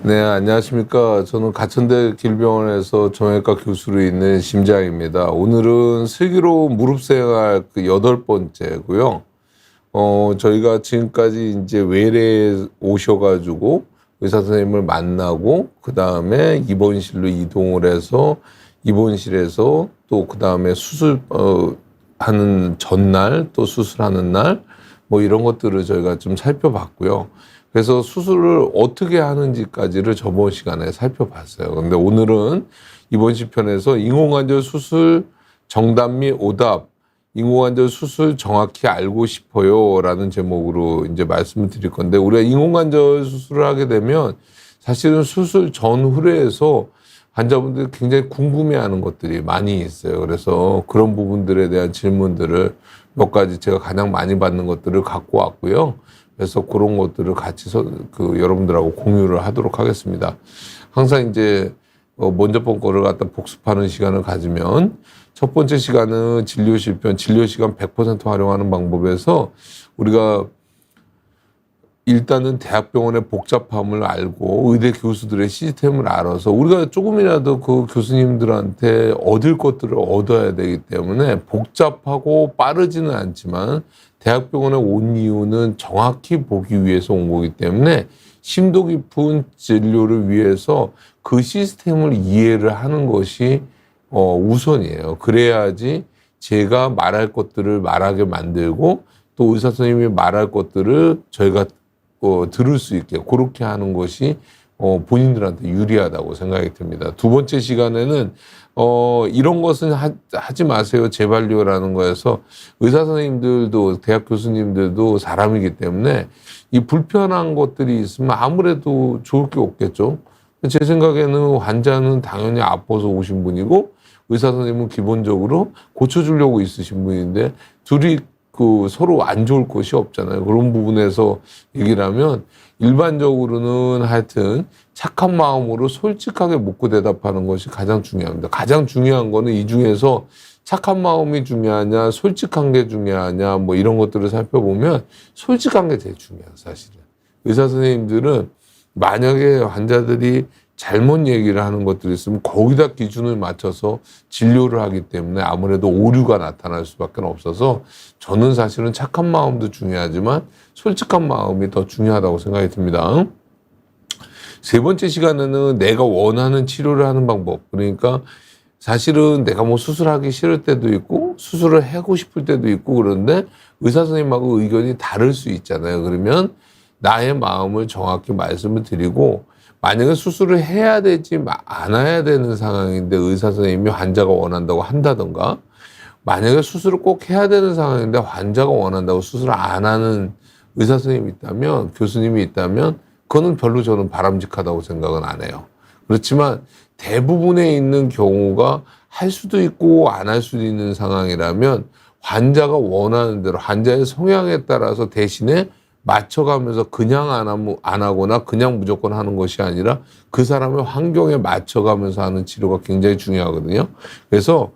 네, 안녕하십니까. 저는 가천대 길병원에서 정형외과 교수로 있는 심장입니다. 오늘은 슬기로운 무릎 생활 그 8번째고요. 저희가 지금까지 이제 외래에 오셔가지고 의사 선생님을 만나고, 그 다음에 입원실로 이동을 해서 입원실에서 또 그 다음에 하는 전날, 또 수술하는 날, 뭐 이런 것들을 저희가 좀 살펴봤고요. 그래서 수술을 어떻게 하는지까지를 저번 시간에 살펴봤어요. 근데 오늘은 이번 시편에서 인공관절 수술 정답 및 오답, 인공관절 수술 정확히 알고 싶어요 라는 제목으로 이제 말씀을 드릴 건데, 우리가 인공관절 수술을 하게 되면 사실은 수술 전후에서 환자분들이 굉장히 궁금해하는 것들이 많이 있어요. 그래서 그런 부분들에 대한 질문들을 몇 가지 제가 가장 많이 받는 것들을 갖고 왔고요. 그래서 그런 것들을 같이 여러분들하고 공유를 하도록 하겠습니다. 항상 이제 먼저 본 거를 갖다 복습하는 시간을 가지면, 첫 번째 시간은 진료 시간 100% 활용하는 방법에서 우리가 일단은 대학병원의 복잡함을 알고 의대 교수들의 시스템을 알아서 우리가 조금이라도 그 교수님들한테 얻을 것들을 얻어야 되기 때문에 복잡하고 빠르지는 않지만 대학병원에 온 이유는 정확히 보기 위해서 온 거기 때문에 심도 깊은 진료를 위해서 그 시스템을 이해를 하는 것이 우선이에요. 그래야지 제가 말할 것들을 말하게 만들고 또 의사 선생님이 말할 것들을 저희가 들을 수 있게 그렇게 하는 것이 본인들한테 유리하다고 생각이 듭니다. 두 번째 시간에는 이런 것은 하지 마세요 제발요라는 거에서 의사 선생님들도 대학 교수님들도 사람이기 때문에 이 불편한 것들이 있으면 아무래도 좋을 게 없겠죠. 제 생각에는 환자는 당연히 아파서 오신 분이고 의사 선생님은 기본적으로 고쳐주려고 있으신 분인데 둘이 서로 안 좋을 것이 없잖아요. 그런 부분에서 얘기를 하면 일반적으로는 하여튼 착한 마음으로 솔직하게 묻고 대답하는 것이 가장 중요합니다. 가장 중요한 거는 이 중에서 착한 마음이 중요하냐, 솔직한 게 중요하냐, 뭐 이런 것들을 살펴보면 솔직한 게 제일 중요해요, 사실은. 의사 선생님들은 만약에 환자들이 잘못 얘기를 하는 것들이 있으면 거기다 기준을 맞춰서 진료를 하기 때문에 아무래도 오류가 나타날 수밖에 없어서 저는 사실은 착한 마음도 중요하지만 솔직한 마음이 더 중요하다고 생각이 듭니다. 세 번째 시간에는 내가 원하는 치료를 하는 방법. 그러니까 사실은 내가 뭐 수술하기 싫을 때도 있고 수술을 하고 싶을 때도 있고 그런데 의사 선생님하고 의견이 다를 수 있잖아요. 그러면 나의 마음을 정확히 말씀을 드리고, 만약에 수술을 해야 되지 않아야 되는 상황인데 의사 선생님이 환자가 원한다고 한다던가, 만약에 수술을 꼭 해야 되는 상황인데 환자가 원한다고 수술을 안 하는 의사 선생님이 있다면, 교수님이 있다면 그거는 별로 저는 바람직하다고 생각은 안 해요. 그렇지만 대부분에 있는 경우가 할 수도 있고 안 할 수도 있는 상황이라면 환자가 원하는 대로 환자의 성향에 따라서 대신에 맞춰가면서 그냥 안 하거나 그냥 무조건 하는 것이 아니라 그 사람의 환경에 맞춰가면서 하는 치료가 굉장히 중요하거든요. 그래서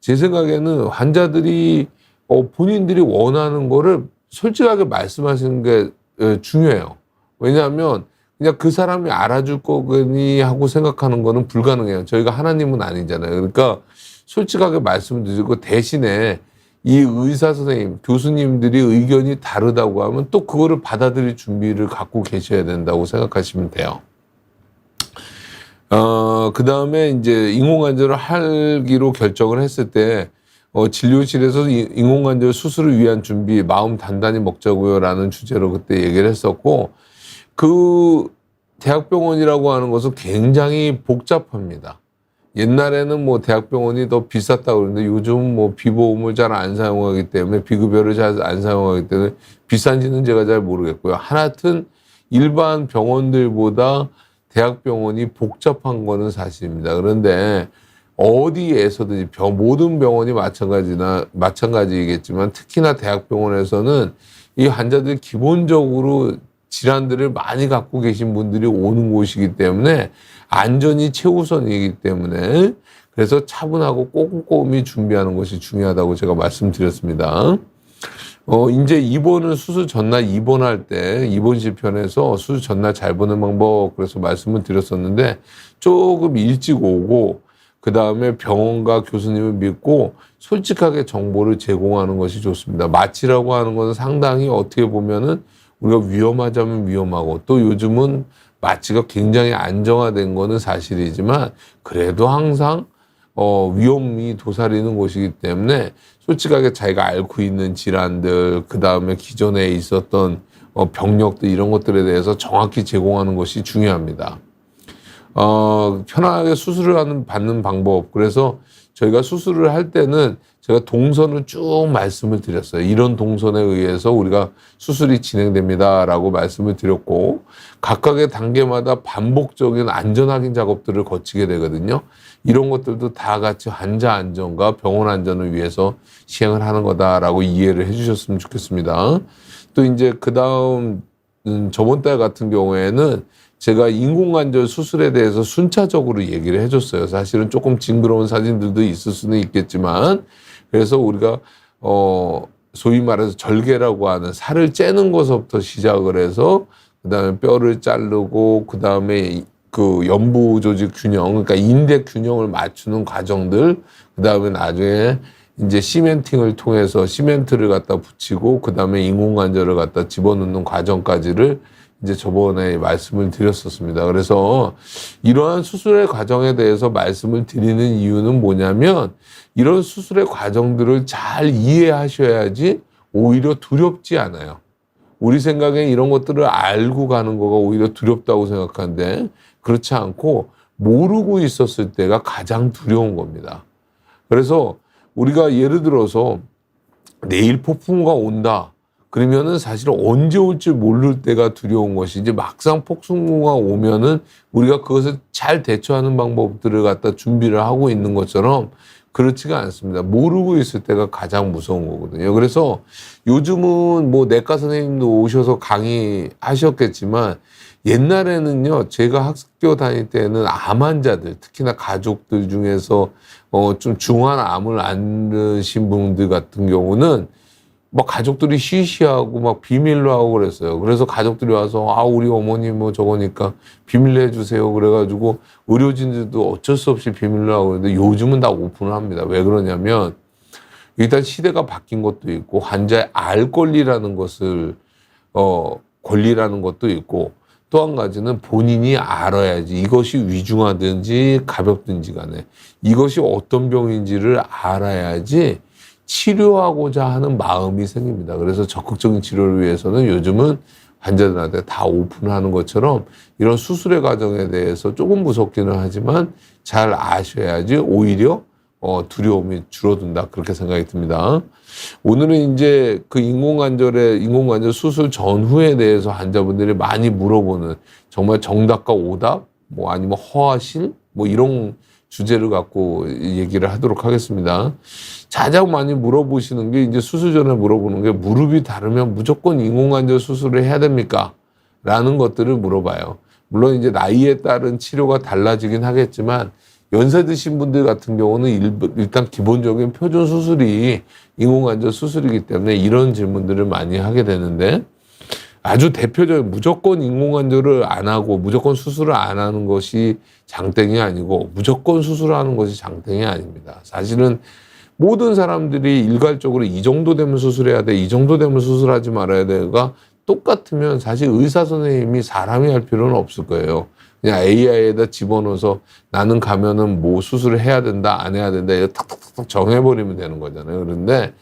제 생각에는 환자들이 본인들이 원하는 거를 솔직하게 말씀하시는 게 중요해요. 왜냐하면 그냥 그 사람이 알아줄 거니 하고 생각하는 거는 불가능해요. 저희가 하나님은 아니잖아요. 그러니까 솔직하게 말씀드리고 대신에 이 의사 선생님, 교수님들이 의견이 다르다고 하면 또 그거를 받아들일 준비를 갖고 계셔야 된다고 생각하시면 돼요. 그 다음에 이제 인공관절을 하기로 결정을 했을 때, 진료실에서 인공관절 수술을 위한 준비, 마음 단단히 먹자고요 라는 주제로 그때 얘기를 했었고, 그 대학병원이라고 하는 것은 굉장히 복잡합니다. 옛날에는 뭐 대학병원이 더 비쌌다고 그러는데 요즘 뭐 비보험을 잘 안 사용하기 때문에 비급여를 잘 안 사용하기 때문에 비싼지는 제가 잘 모르겠고요. 하여튼 일반 병원들보다 대학병원이 복잡한 거는 사실입니다. 그런데 어디에서든지 모든 병원이 마찬가지이겠지만 특히나 대학병원에서는 이 환자들이 기본적으로 질환들을 많이 갖고 계신 분들이 오는 곳이기 때문에 안전이 최우선이기 때문에 그래서 차분하고 꼼꼼히 준비하는 것이 중요하다고 제가 말씀드렸습니다. 이제 입원은 수술 전날 입원할 때 입원실 편에서 수술 전날 잘 보는 방법 그래서 말씀을 드렸었는데 조금 일찍 오고 그다음에 병원과 교수님을 믿고 솔직하게 정보를 제공하는 것이 좋습니다. 마취라고 하는 것은 상당히 어떻게 보면은 우리가 위험하자면 위험하고 또 요즘은 마취가 굉장히 안정화된 거는 사실이지만 그래도 항상 위험이 도사리는 곳이기 때문에 솔직하게 자기가 앓고 있는 질환들, 그 다음에 기존에 있었던 병력들 이런 것들에 대해서 정확히 제공하는 것이 중요합니다. 편하게 수술을 받는 방법. 그래서 저희가 수술을 할 때는 제가 동선을 쭉 말씀을 드렸어요. 이런 동선에 의해서 우리가 수술이 진행됩니다라고 말씀을 드렸고 각각의 단계마다 반복적인 안전 확인 작업들을 거치게 되거든요. 이런 것들도 다 같이 환자 안전과 병원 안전을 위해서 시행을 하는 거다라고 이해를 해주셨으면 좋겠습니다. 또 이제 그 다음 저번 달 같은 경우에는 제가 인공관절 수술에 대해서 순차적으로 얘기를 해줬어요. 사실은 조금 징그러운 사진들도 있을 수는 있겠지만 그래서 우리가 소위 말해서 절개라고 하는 살을 째는 것부터 시작을 해서 그다음에 뼈를 자르고 그다음에 그 연부 조직 균형 그러니까 인대 균형을 맞추는 과정들 그다음에 나중에 이제 시멘팅을 통해서 시멘트를 갖다 붙이고 그다음에 인공관절을 갖다 집어넣는 과정까지를 이제 저번에 말씀을 드렸었습니다. 그래서 이러한 수술의 과정에 대해서 말씀을 드리는 이유는 뭐냐면 이런 수술의 과정들을 잘 이해하셔야지 오히려 두렵지 않아요. 우리 생각에 이런 것들을 알고 가는 거가 오히려 두렵다고 생각하는데 그렇지 않고 모르고 있었을 때가 가장 두려운 겁니다. 그래서 우리가 예를 들어서 내일 폭풍우가 온다. 그러면은 사실 언제 올지 모를 때가 두려운 것이지 막상 폭풍우가 오면은 우리가 그것을 잘 대처하는 방법들을 갖다 준비를 하고 있는 것처럼 그렇지가 않습니다. 모르고 있을 때가 가장 무서운 거거든요. 그래서 요즘은 뭐 내과 선생님도 오셔서 강의하셨겠지만 옛날에는요, 제가 학교 다닐 때는 암 환자들, 특히나 가족들 중에서 좀 중한 암을 앓으신 분들 같은 경우는 막 가족들이 시시하고 막 비밀로 하고 그랬어요. 그래서 가족들이 와서 우리 어머니 뭐 저거니까 비밀로 해주세요. 그래가지고 의료진들도 어쩔 수 없이 비밀로 하고 그러는데 요즘은 다 오픈을 합니다. 왜 그러냐면 일단 시대가 바뀐 것도 있고 환자의 알 권리라는 것을 권리라는 것도 있고 또 한 가지는 본인이 알아야지 이것이 위중하든지 가볍든지 간에 이것이 어떤 병인지를 알아야지 치료하고자 하는 마음이 생깁니다. 그래서 적극적인 치료를 위해서는 요즘은 환자들한테 다 오픈하는 것처럼 이런 수술의 과정에 대해서 조금 무섭기는 하지만 잘 아셔야지 오히려 두려움이 줄어든다 그렇게 생각이 듭니다. 오늘은 이제 그 인공관절 수술 전후에 대해서 환자분들이 많이 물어보는 정말 정답과 오답 뭐 아니면 허하실 뭐 이런 주제를 갖고 얘기를 하도록 하겠습니다. 가장 많이 물어보시는 게 이제 수술 전에 물어보는 게 무릎이 다르면 무조건 인공관절 수술을 해야 됩니까? 라는 것들을 물어봐요. 물론 이제 나이에 따른 치료가 달라지긴 하겠지만 연세 드신 분들 같은 경우는 일단 기본적인 표준 수술이 인공관절 수술이기 때문에 이런 질문들을 많이 하게 되는데 아주 대표적인 무조건 인공관절을 안 하고 무조건 수술을 안 하는 것이 장땡이 아니고 무조건 수술하는 것이 장땡이 아닙니다. 사실은 모든 사람들이 일괄적으로 이 정도 되면 수술해야 돼, 이 정도 되면 수술하지 말아야 돼가 똑같으면 사실 의사 선생님이 사람이 할 필요는 없을 거예요. 그냥 AI에다 집어넣어서 나는 가면은 뭐 수술을 해야 된다, 안 해야 된다, 이거 탁탁탁 정해버리면 되는 거잖아요. 그런데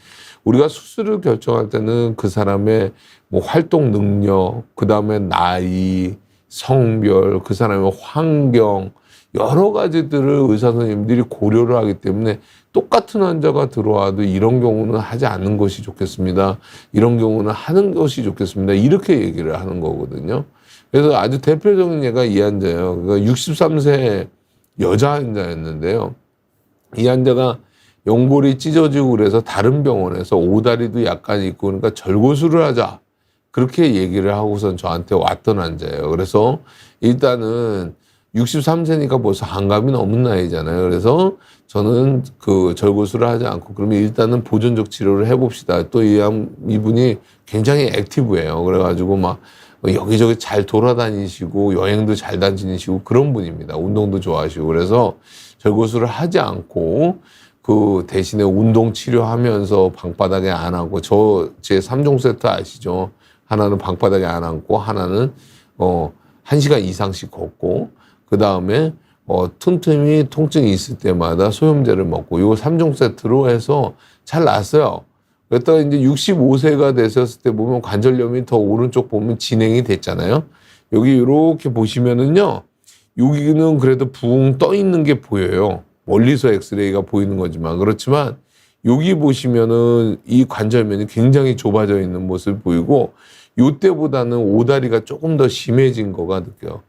우리가 수술을 결정할 때는 그 사람의 뭐 활동 능력, 그 다음에 나이, 성별, 그 사람의 환경, 여러 가지들을 의사 선생님들이 고려를 하기 때문에 똑같은 환자가 들어와도 이런 경우는 하지 않는 것이 좋겠습니다. 이런 경우는 하는 것이 좋겠습니다. 이렇게 얘기를 하는 거거든요. 그래서 아주 대표적인 예가 이 환자예요. 그러니까 63세 여자 환자였는데요. 이 환자가 연골이 찢어지고 그래서 다른 병원에서 오다리도 약간 있고 그러니까 절골술을 하자. 그렇게 얘기를 하고선 저한테 왔던 환자예요. 그래서 일단은 63세니까 벌써 한갑이 넘은 나이잖아요. 그래서 저는 그 절골수를 하지 않고 그러면 일단은 보존적 치료를 해봅시다. 또 이분이 굉장히 액티브해요. 그래가지고 막 여기저기 잘 돌아다니시고 여행도 잘 다니시고 그런 분입니다. 운동도 좋아하시고. 그래서 절골수를 하지 않고 그 대신에 운동 치료하면서 방바닥에 안 앉고 제 3종 세트 아시죠? 하나는 방바닥에 안 앉고 하나는 1시간 이상씩 걷고 그 다음에 틈틈이 통증이 있을 때마다 소염제를 먹고 요 3종 세트로 해서 잘 났어요. 그랬다가 이제 65세가 되셨을 때 보면 관절염이 더 오른쪽 보면 진행이 됐잖아요. 여기 이렇게 보시면은요. 여기는 그래도 붕 떠 있는 게 보여요. 멀리서 엑스레이가 보이는 거지만 그렇지만 여기 보시면은 이 관절면이 굉장히 좁아져 있는 모습을 보이고 요때보다는 오다리가 조금 더 심해진 거가 느껴요.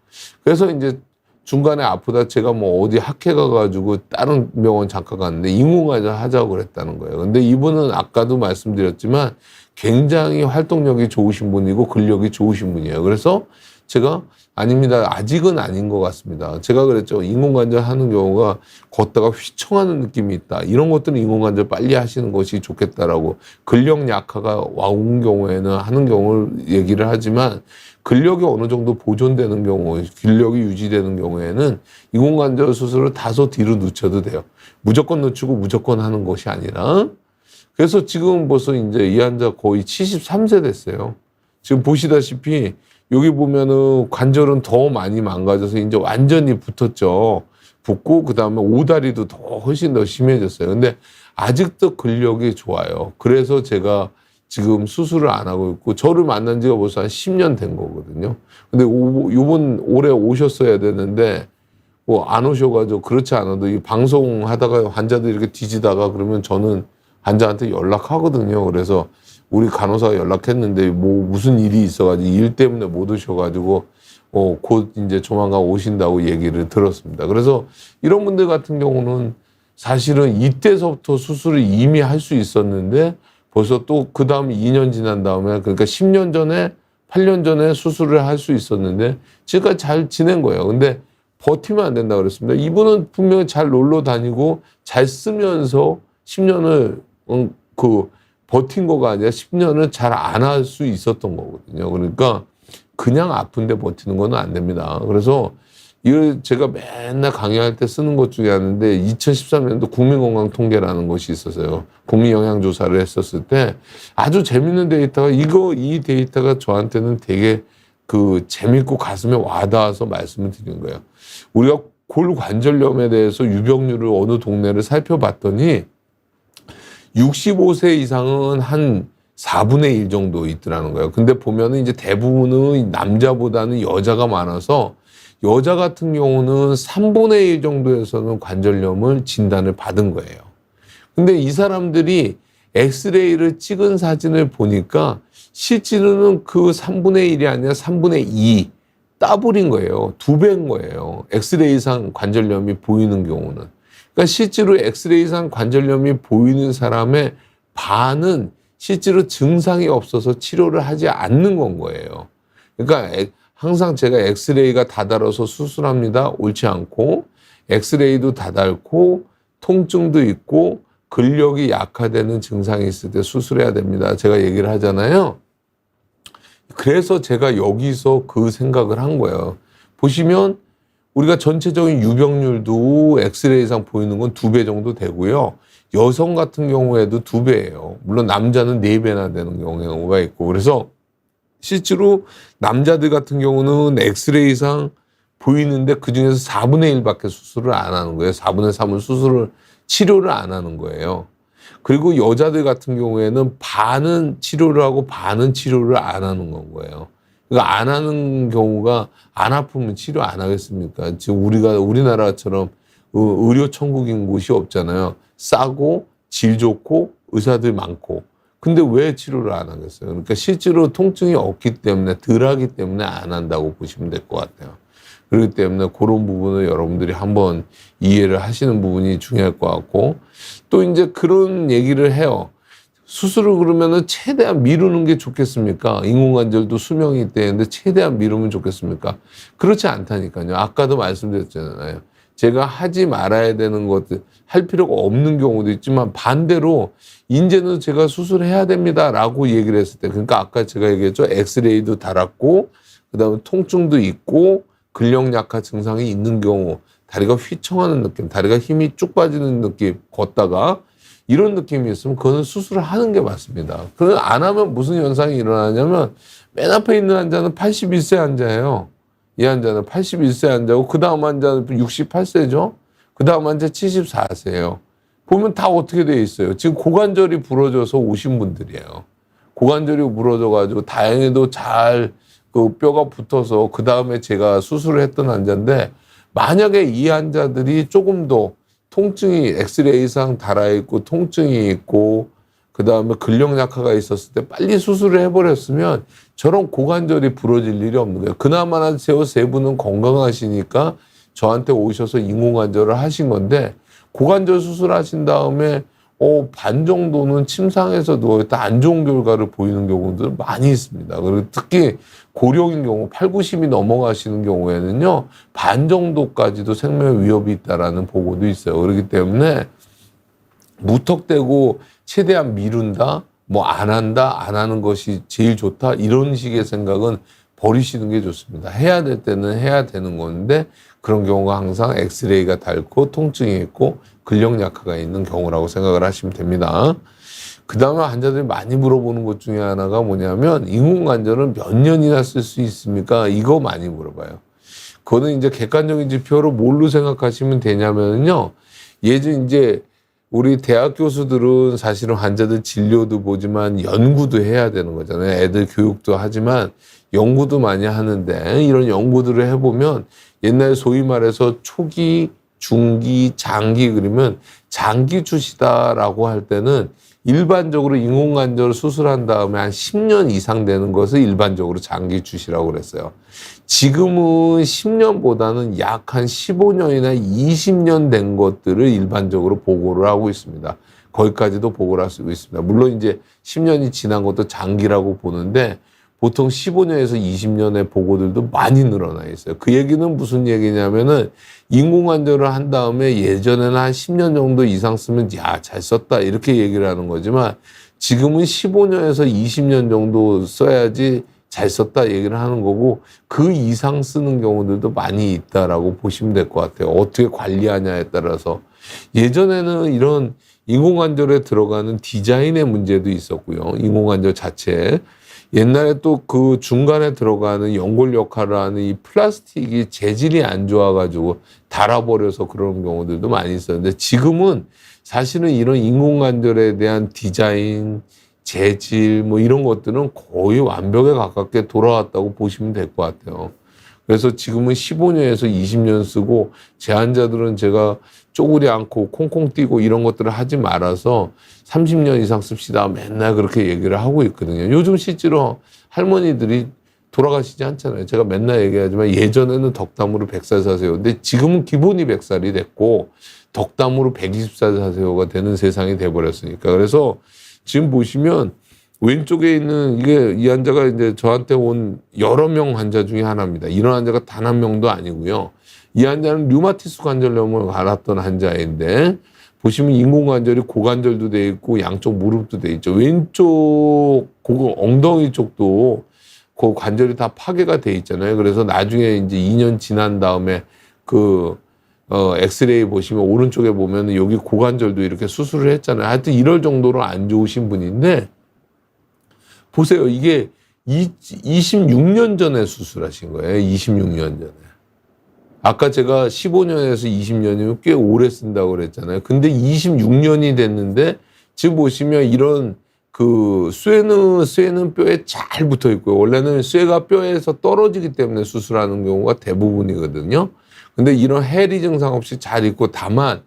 그래서 이제 중간에 아프다 제가 뭐 어디 학회 가가지고 다른 병원 잠깐 갔는데 인공관절 하자고 그랬다는 거예요. 근데 이분은 아까도 말씀드렸지만 굉장히 활동력이 좋으신 분이고 근력이 좋으신 분이에요. 그래서 제가 아닙니다. 아직은 아닌 것 같습니다. 제가 그랬죠. 인공관절 하는 경우가 걷다가 휘청하는 느낌이 있다. 이런 것들은 인공관절 빨리 하시는 것이 좋겠다라고 근력 약화가 와온 경우에는 하는 경우를 얘기를 하지만 근력이 어느 정도 보존되는 경우, 근력이 유지되는 경우에는 인공관절 수술을 다소 뒤로 늦춰도 돼요. 무조건 늦추고 무조건 하는 것이 아니라. 그래서 지금 벌써 이제 이 환자 거의 73세 됐어요. 지금 보시다시피 여기 보면은 관절은 더 많이 망가져서 이제 완전히 붙었죠. 붙고 그다음에 오다리도 훨씬 더 심해졌어요. 근데 아직도 근력이 좋아요. 그래서 제가 지금 수술을 안 하고 있고 저를 만난 지가 벌써 한 10년 된 거거든요. 근데 올해 오셨어야 되는데 뭐 안 오셔가지고 그렇지 않아도 이 방송하다가 환자들 이렇게 뒤지다가 그러면 저는 환자한테 연락하거든요. 그래서 우리 간호사가 연락했는데 뭐 무슨 일이 있어가지고 일 때문에 못 오셔가지고 곧 이제 조만간 오신다고 얘기를 들었습니다. 그래서 이런 분들 같은 경우는 사실은 이때서부터 수술을 이미 할 수 있었는데 벌써 또 그 다음 2년 지난 다음에 그러니까 10년 전에 8년 전에 수술을 할 수 있었는데 지금까지 잘 지낸 거예요. 근데 버티면 안 된다 그랬습니다. 이분은 분명히 잘 놀러 다니고 잘 쓰면서 10년을 버틴 거가 아니라 10년을 잘 안 할 수 있었던 거거든요. 그러니까 그냥 아픈데 버티는 건 안 됩니다. 그래서 이걸 제가 맨날 강의할 때 쓰는 것 중에 하나인데 2013년도 국민건강통계라는 것이 있었어요. 국민영양조사를 했었을 때 아주 재밌는 데이터가 이 데이터가 저한테는 되게 재밌고 가슴에 와닿아서 말씀을 드린 거예요. 우리가 골관절염에 대해서 유병률을 어느 동네를 살펴봤더니 65세 이상은 한 4분의 1 정도 있더라는 거예요. 근데 보면은 이제 대부분은 남자보다는 여자가 많아서 여자 같은 경우는 3분의 1 정도에서는 관절염을 진단을 받은 거예요. 근데 이 사람들이 엑스레이를 찍은 사진을 보니까 실제로는 그 3분의 1이 아니라 3분의 2 더블인 거예요. 2배인 거예요. 엑스레이상 관절염이 보이는 경우는. 그러니까 실제로 엑스레이상 관절염이 보이는 사람의 반은 실제로 증상이 없어서 치료를 하지 않는 건 거예요. 그러니까 항상 제가 엑스레이가 다달아서 수술합니다. 옳지 않고 엑스레이도 다닳고 통증도 있고 근력이 약화되는 증상이 있을 때 수술해야 됩니다. 제가 얘기를 하잖아요. 그래서 제가 여기서 그 생각을 한 거예요. 보시면 우리가 전체적인 유병률도 엑스레이상 보이는 건 2배 정도 되고요. 여성 같은 경우에도 2배예요. 물론 남자는 4배나 되는 경우가 있고. 그래서 실제로 남자들 같은 경우는 엑스레이상 보이는데 그중에서 4분의 1밖에 수술을 안 하는 거예요. 4분의 3은 치료를 안 하는 거예요. 그리고 여자들 같은 경우에는 반은 치료를 하고 반은 치료를 안 하는 건 거예요. 그러니까 안 하는 경우가 안 아프면 치료 안 하겠습니까? 지금 우리나라처럼 의료 천국인 곳이 없잖아요. 싸고 질 좋고 의사들 많고. 근데 왜 치료를 안 하겠어요? 그러니까 실제로 통증이 없기 때문에 덜 하기 때문에 안 한다고 보시면 될 것 같아요. 그렇기 때문에 그런 부분을 여러분들이 한번 이해를 하시는 부분이 중요할 것 같고 또 이제 그런 얘기를 해요. 수술을 그러면은 최대한 미루는 게 좋겠습니까? 인공관절도 수명이 있대는데 최대한 미루면 좋겠습니까? 그렇지 않다니까요. 아까도 말씀드렸잖아요. 제가 하지 말아야 되는 것들, 할 필요가 없는 경우도 있지만 반대로 이제는 제가 수술해야 됩니다라고 얘기를 했을 때, 그러니까 아까 제가 얘기했죠. 엑스레이도 달았고 그다음에 통증도 있고 근력 약화 증상이 있는 경우, 다리가 휘청하는 느낌, 다리가 힘이 쭉 빠지는 느낌, 걷다가 이런 느낌이 있으면 그거는 수술을 하는 게 맞습니다. 그럼 안 하면 무슨 현상이 일어나냐면 맨 앞에 있는 환자는 81세 환자예요. 이 환자는 81세 환자고 그 다음 환자는 68세죠. 그 다음 환자 74세예요. 보면 다 어떻게 돼 있어요. 지금 고관절이 부러져서 오신 분들이에요. 고관절이 부러져가지고 다행히도 잘 그 뼈가 붙어서 그 다음에 제가 수술을 했던 환자인데, 만약에 이 환자들이 조금 더 통증이 엑스레이상 달아있고 통증이 있고 그 다음에 근력 약화가 있었을 때 빨리 수술을 해버렸으면 저런 고관절이 부러질 일이 없는 거예요. 그나마나 세 분은 건강하시니까 저한테 오셔서 인공관절을 하신 건데, 고관절 수술하신 다음에 반 정도는 침상에서 누워있다 안 좋은 결과를 보이는 경우도 많이 있습니다. 그리고 특히 고령인 경우 8, 90이 넘어가시는 경우에는요, 반 정도까지도 생명 위협이 있다라는 보고도 있어요. 그렇기 때문에 무턱대고 최대한 미룬다, 뭐 안 한다, 안 하는 것이 제일 좋다, 이런 식의 생각은 버리시는 게 좋습니다. 해야 될 때는 해야 되는 건데, 그런 경우가 항상 엑스레이가 닳고 통증이 있고 근력 약화가 있는 경우라고 생각을 하시면 됩니다. 그 다음에 환자들이 많이 물어보는 것 중에 하나가 뭐냐면, 인공관절은 몇 년이나 쓸 수 있습니까? 이거 많이 물어봐요. 그거는 이제 객관적인 지표로 뭘로 생각하시면 되냐면요, 예전 이제 우리 대학 교수들은 사실은 환자들 진료도 보지만 연구도 해야 되는 거잖아요. 애들 교육도 하지만 연구도 많이 하는데, 이런 연구들을 해보면 옛날에 소위 말해서 초기, 중기, 장기, 그러면 장기 주시다라고 할 때는 일반적으로 인공관절 수술한 다음에 한 10년 이상 되는 것을 일반적으로 장기 주시라고 그랬어요. 지금은 10년보다는 약 한 15년이나 20년 된 것들을 일반적으로 보고를 하고 있습니다. 거기까지도 보고를 하고 있습니다. 물론 이제 10년이 지난 것도 장기라고 보는데, 보통 15년에서 20년의 보고들도 많이 늘어나 있어요. 그 얘기는 무슨 얘기냐면은, 인공관절을 한 다음에 예전에는 한 10년 정도 이상 쓰면 야, 잘 썼다 이렇게 얘기를 하는 거지만, 지금은 15년에서 20년 정도 써야지 잘 썼다 얘기를 하는 거고, 그 이상 쓰는 경우들도 많이 있다라고 보시면 될 것 같아요. 어떻게 관리하냐에 따라서. 예전에는 이런 인공관절에 들어가는 디자인의 문제도 있었고요. 인공관절 자체에. 옛날에 또 그 중간에 들어가는 연골 역할을 하는 이 플라스틱이 재질이 안 좋아가지고 닳아버려서 그런 경우들도 많이 있었는데, 지금은 사실은 이런 인공관절에 대한 디자인, 재질 뭐 이런 것들은 거의 완벽에 가깝게 돌아왔다고 보시면 될 것 같아요. 그래서 지금은 15년에서 20년 쓰고, 제 환자들은 제가 쪼그리 않고 콩콩 뛰고 이런 것들을 하지 말아서 30년 이상 씁시다 맨날 그렇게 얘기를 하고 있거든요. 요즘 실제로 할머니들이 돌아가시지 않잖아요. 제가 맨날 얘기하지만 예전에는 덕담으로 100살 사세요. 근데 지금은 기본이 100살이 됐고 덕담으로 120살 사세요가 되는 세상이 돼버렸으니까. 그래서 지금 보시면 왼쪽에 있는 이게, 이 환자가 이제 저한테 온 여러 명 환자 중에 하나입니다. 이런 환자가 단 한 명도 아니고요. 이 환자는 류마티스 관절염을 앓았던 환자인데, 보시면 인공관절이 고관절도 돼 있고 양쪽 무릎도 돼 있죠. 왼쪽 엉덩이 쪽도 그 관절이 다 파괴가 돼 있잖아요. 그래서 나중에 이제 2년 지난 다음에 엑스레이 보시면 오른쪽에 보면 여기 고관절도 이렇게 수술을 했잖아요. 하여튼 이럴 정도로 안 좋으신 분인데, 보세요. 이게 26년 전에 수술하신 거예요. 26년 전에. 아까 제가 15년에서 20년이면 꽤 오래 쓴다고 그랬잖아요. 근데 26년이 됐는데, 지금 보시면 이런 쇠는 뼈에 잘 붙어 있고요. 원래는 쇠가 뼈에서 떨어지기 때문에 수술하는 경우가 대부분이거든요. 근데 이런 해리 증상 없이 잘 있고, 다만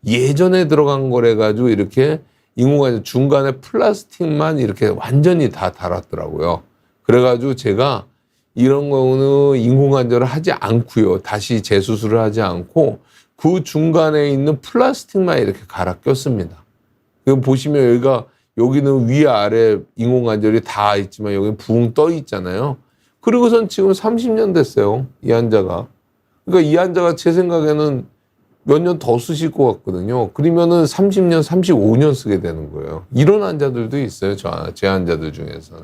예전에 들어간 거래 가지고 이렇게 인공관절 중간에 플라스틱만 이렇게 완전히 다 달았더라고요. 그래가지고 제가 이런 경우는 인공관절을 하지 않고요. 다시 재수술을 하지 않고 그 중간에 있는 플라스틱만 이렇게 갈아 꼈습니다. 보시면 여기가 여기는 위아래 인공관절이 다 있지만 여기는 붕 떠 있잖아요. 그리고선 지금 30년 됐어요. 이 환자가. 그러니까 이 환자가 제 생각에는 몇 년 더 쓰실 것 같거든요. 그러면은 30년, 35년 쓰게 되는 거예요. 이런 환자들도 있어요. 제 환자들 중에서는.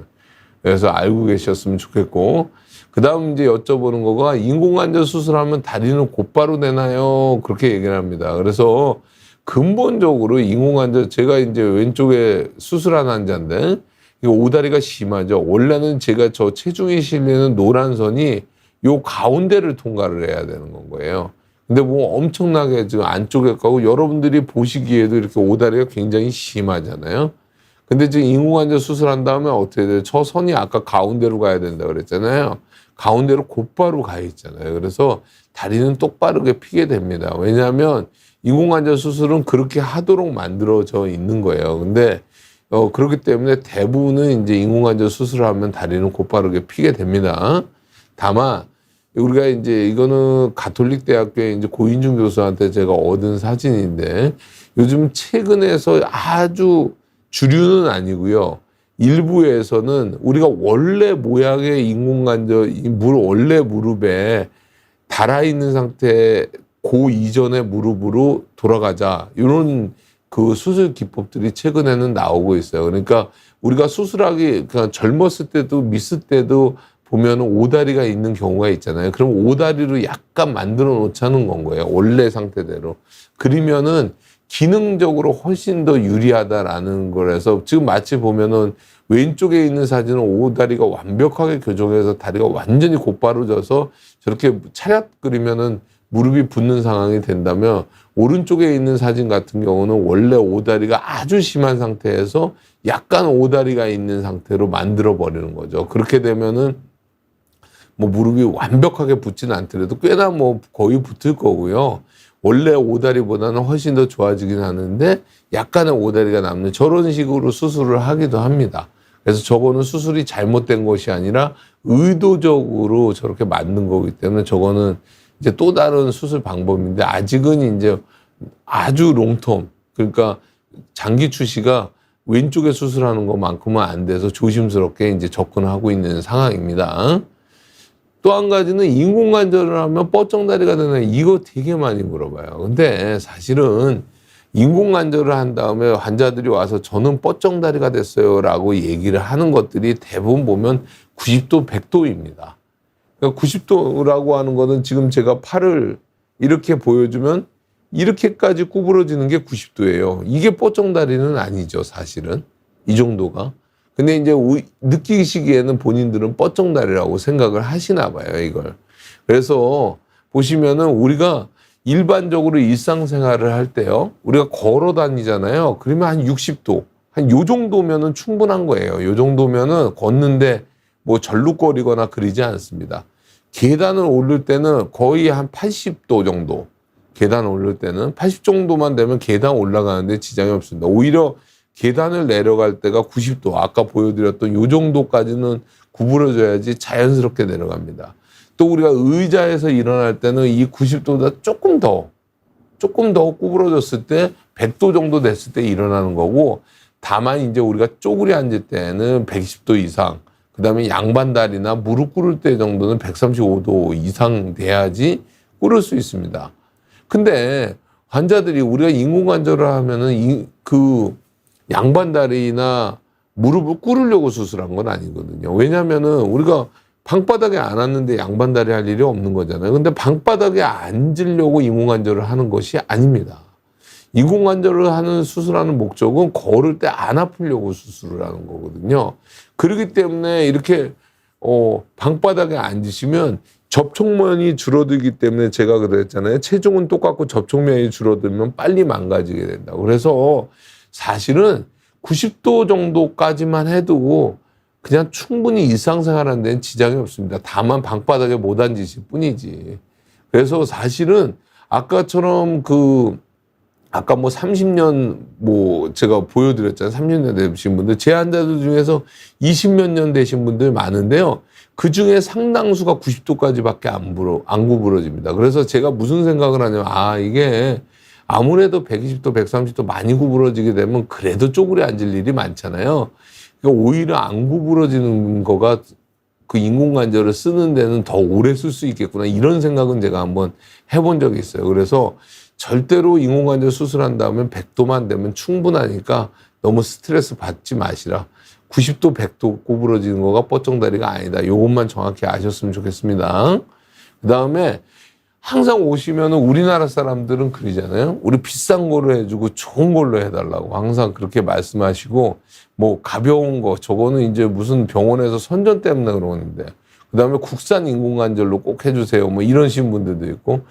그래서 알고 계셨으면 좋겠고. 그 다음 이제 여쭤보는 거가 인공관절 수술하면 다리는 곧바로 되나요? 그렇게 얘기를 합니다. 그래서 근본적으로 인공관절, 제가 이제 왼쪽에 수술한 환자인데, 이거 오다리가 심하죠. 원래는 제가 저 체중이 실리는 노란 선이 요 가운데를 통과를 해야 되는 건 거예요. 근데 뭐 엄청나게 지금 안쪽에 가고 여러분들이 보시기에도 이렇게 오다리가 굉장히 심하잖아요. 근데 지금 인공관절 수술한 다음에 어떻게 돼요? 저 선이 아까 가운데로 가야 된다 그랬잖아요. 가운데로 곧바로 가 있잖아요. 그래서 다리는 똑바르게 피게 됩니다. 왜냐하면 인공관절 수술은 그렇게 하도록 만들어져 있는 거예요. 근데 그렇기 때문에 대부분은 이제 인공관절 수술을 하면 다리는 곧바르게 피게 됩니다. 다만 우리가 이제 이거는 가톨릭 대학교의 이제 고인중 교수한테 제가 얻은 사진인데 요즘 최근에서 아주 주류는 아니고요. 일부에서는 우리가 원래 모양의 인공관절, 원래 무릎에 달아있는 상태 그 이전의 무릎으로 돌아가자. 이런 그 수술 기법들이 최근에는 나오고 있어요. 그러니까 우리가 수술하기, 그냥 젊었을 때도 미스 때도 보면 오다리가 있는 경우가 있잖아요. 그럼 오다리로 약간 만들어 놓자는 건 거예요. 원래 상태대로. 그러면은 기능적으로 훨씬 더 유리하다라는 거라서 지금 마치 보면은 왼쪽에 있는 사진은 오다리가 완벽하게 교정해서 다리가 완전히 곧바로 져서 저렇게 차렷 그리면은 무릎이 붙는 상황이 된다면 오른쪽에 있는 사진 같은 경우는 원래 오다리가 아주 심한 상태에서 약간 오다리가 있는 상태로 만들어 버리는 거죠. 그렇게 되면은 뭐 무릎이 완벽하게 붙지는 않더라도 꽤나 뭐 거의 붙을 거고요. 원래 오다리보다는 훨씬 더 좋아지긴 하는데 약간의 오다리가 남는 저런 식으로 수술을 하기도 합니다. 그래서 저거는 수술이 잘못된 것이 아니라 의도적으로 저렇게 만든 거기 때문에 저거는 이제 또 다른 수술 방법인데 아직은 이제 아주 롱텀, 그러니까 장기 추시가 왼쪽에 수술하는 것만큼은 안 돼서 조심스럽게 이제 접근하고 있는 상황입니다. 또 한 가지는 인공관절을 하면 뻗정다리가 되나 이거 되게 많이 물어봐요. 근데 사실은 인공관절을 한 다음에 환자들이 와서 저는 뻗정다리가 됐어요 라고 얘기를 하는 것들이 대부분 보면 90도, 100도입니다. 그러니까 90도라고 하는 거는 지금 제가 팔을 이렇게 보여주면 이렇게까지 구부러지는 게 90도예요. 이게 뻗정다리는 아니죠, 사실은. 이 정도가. 근데 이제 느끼시기에는 본인들은 뻗정다리라고 생각을 하시나 봐요, 이걸. 그래서 보시면은 우리가 일반적으로 일상생활을 할 때요, 우리가 걸어 다니잖아요. 그러면 한 60도, 한 요 정도면은 충분한 거예요. 요 정도면은 걷는데 뭐 절룩거리거나 그러지 않습니다. 계단을 오를 때는 거의 한 80도 정도, 계단 오를 때는 80 정도만 되면 계단 올라가는데 지장이 없습니다. 오히려 계단을 내려갈 때가 90도, 아까 보여드렸던 요 정도까지는 구부러져야지 자연스럽게 내려갑니다. 또 우리가 의자에서 일어날 때는 이 90도보다 조금 더 구부러졌을 때 100도 정도 됐을 때 일어나는 거고, 다만 이제 우리가 쪼그려 앉을 때는 110도 이상, 그 다음에 양반다리나 무릎 꿇을 때 정도는 135도 이상 돼야지 꿇을 수 있습니다. 근데 환자들이 우리가 인공관절을 하면은 그 양반다리나 무릎을 꿇으려고 수술한 건 아니거든요. 왜냐면은 우리가 방바닥에 앉았는데 양반다리 할 일이 없는 거잖아요. 근데 방바닥에 앉으려고 인공관절을 하는 것이 아닙니다. 인공관절을 하는 수술하는 목적은 걸을 때 안 아프려고 수술을 하는 거거든요. 그렇기 때문에 이렇게 방바닥에 앉으시면 접촉면이 줄어들기 때문에 제가 그랬잖아요. 체중은 똑같고 접촉면이 줄어들면 빨리 망가지게 된다고. 그래서 사실은 90도 정도까지만 해도 그냥 충분히 일상생활하는 데는 지장이 없습니다. 다만 방바닥에 못 앉으실 뿐이지. 그래서 사실은 아까처럼 아까 뭐 30년 제가 보여드렸잖아요. 30년 되신 분들. 제 환자들 중에서 20몇 년 되신 분들 많은데요. 그 중에 상당수가 90도까지밖에 안 구부러집니다. 그래서 제가 무슨 생각을 하냐면, 이게 아무래도 120도, 130도 많이 구부러지게 되면 그래도 쪼그려 앉을 일이 많잖아요. 그러니까 오히려 안 구부러지는 거가 그 인공관절을 쓰는 데는 더 오래 쓸 수 있겠구나. 이런 생각은 제가 한번 해본 적이 있어요. 그래서 절대로 인공관절 수술한다면 100도만 되면 충분하니까 너무 스트레스 받지 마시라. 90도, 100도 구부러지는 거가 뻗정다리가 아니다. 요것만 정확히 아셨으면 좋겠습니다. 그 다음에 항상 오시면은 우리나라 사람들은 그러잖아요. 우리 비싼 걸로 해주고 좋은 걸로 해달라고 항상 그렇게 말씀하시고, 뭐 가벼운 거 저거는 이제 무슨 병원에서 선전 때문에 그러는데, 그 다음에 국산 인공관절로 꼭 해주세요. 뭐 이러신 분들도 있고,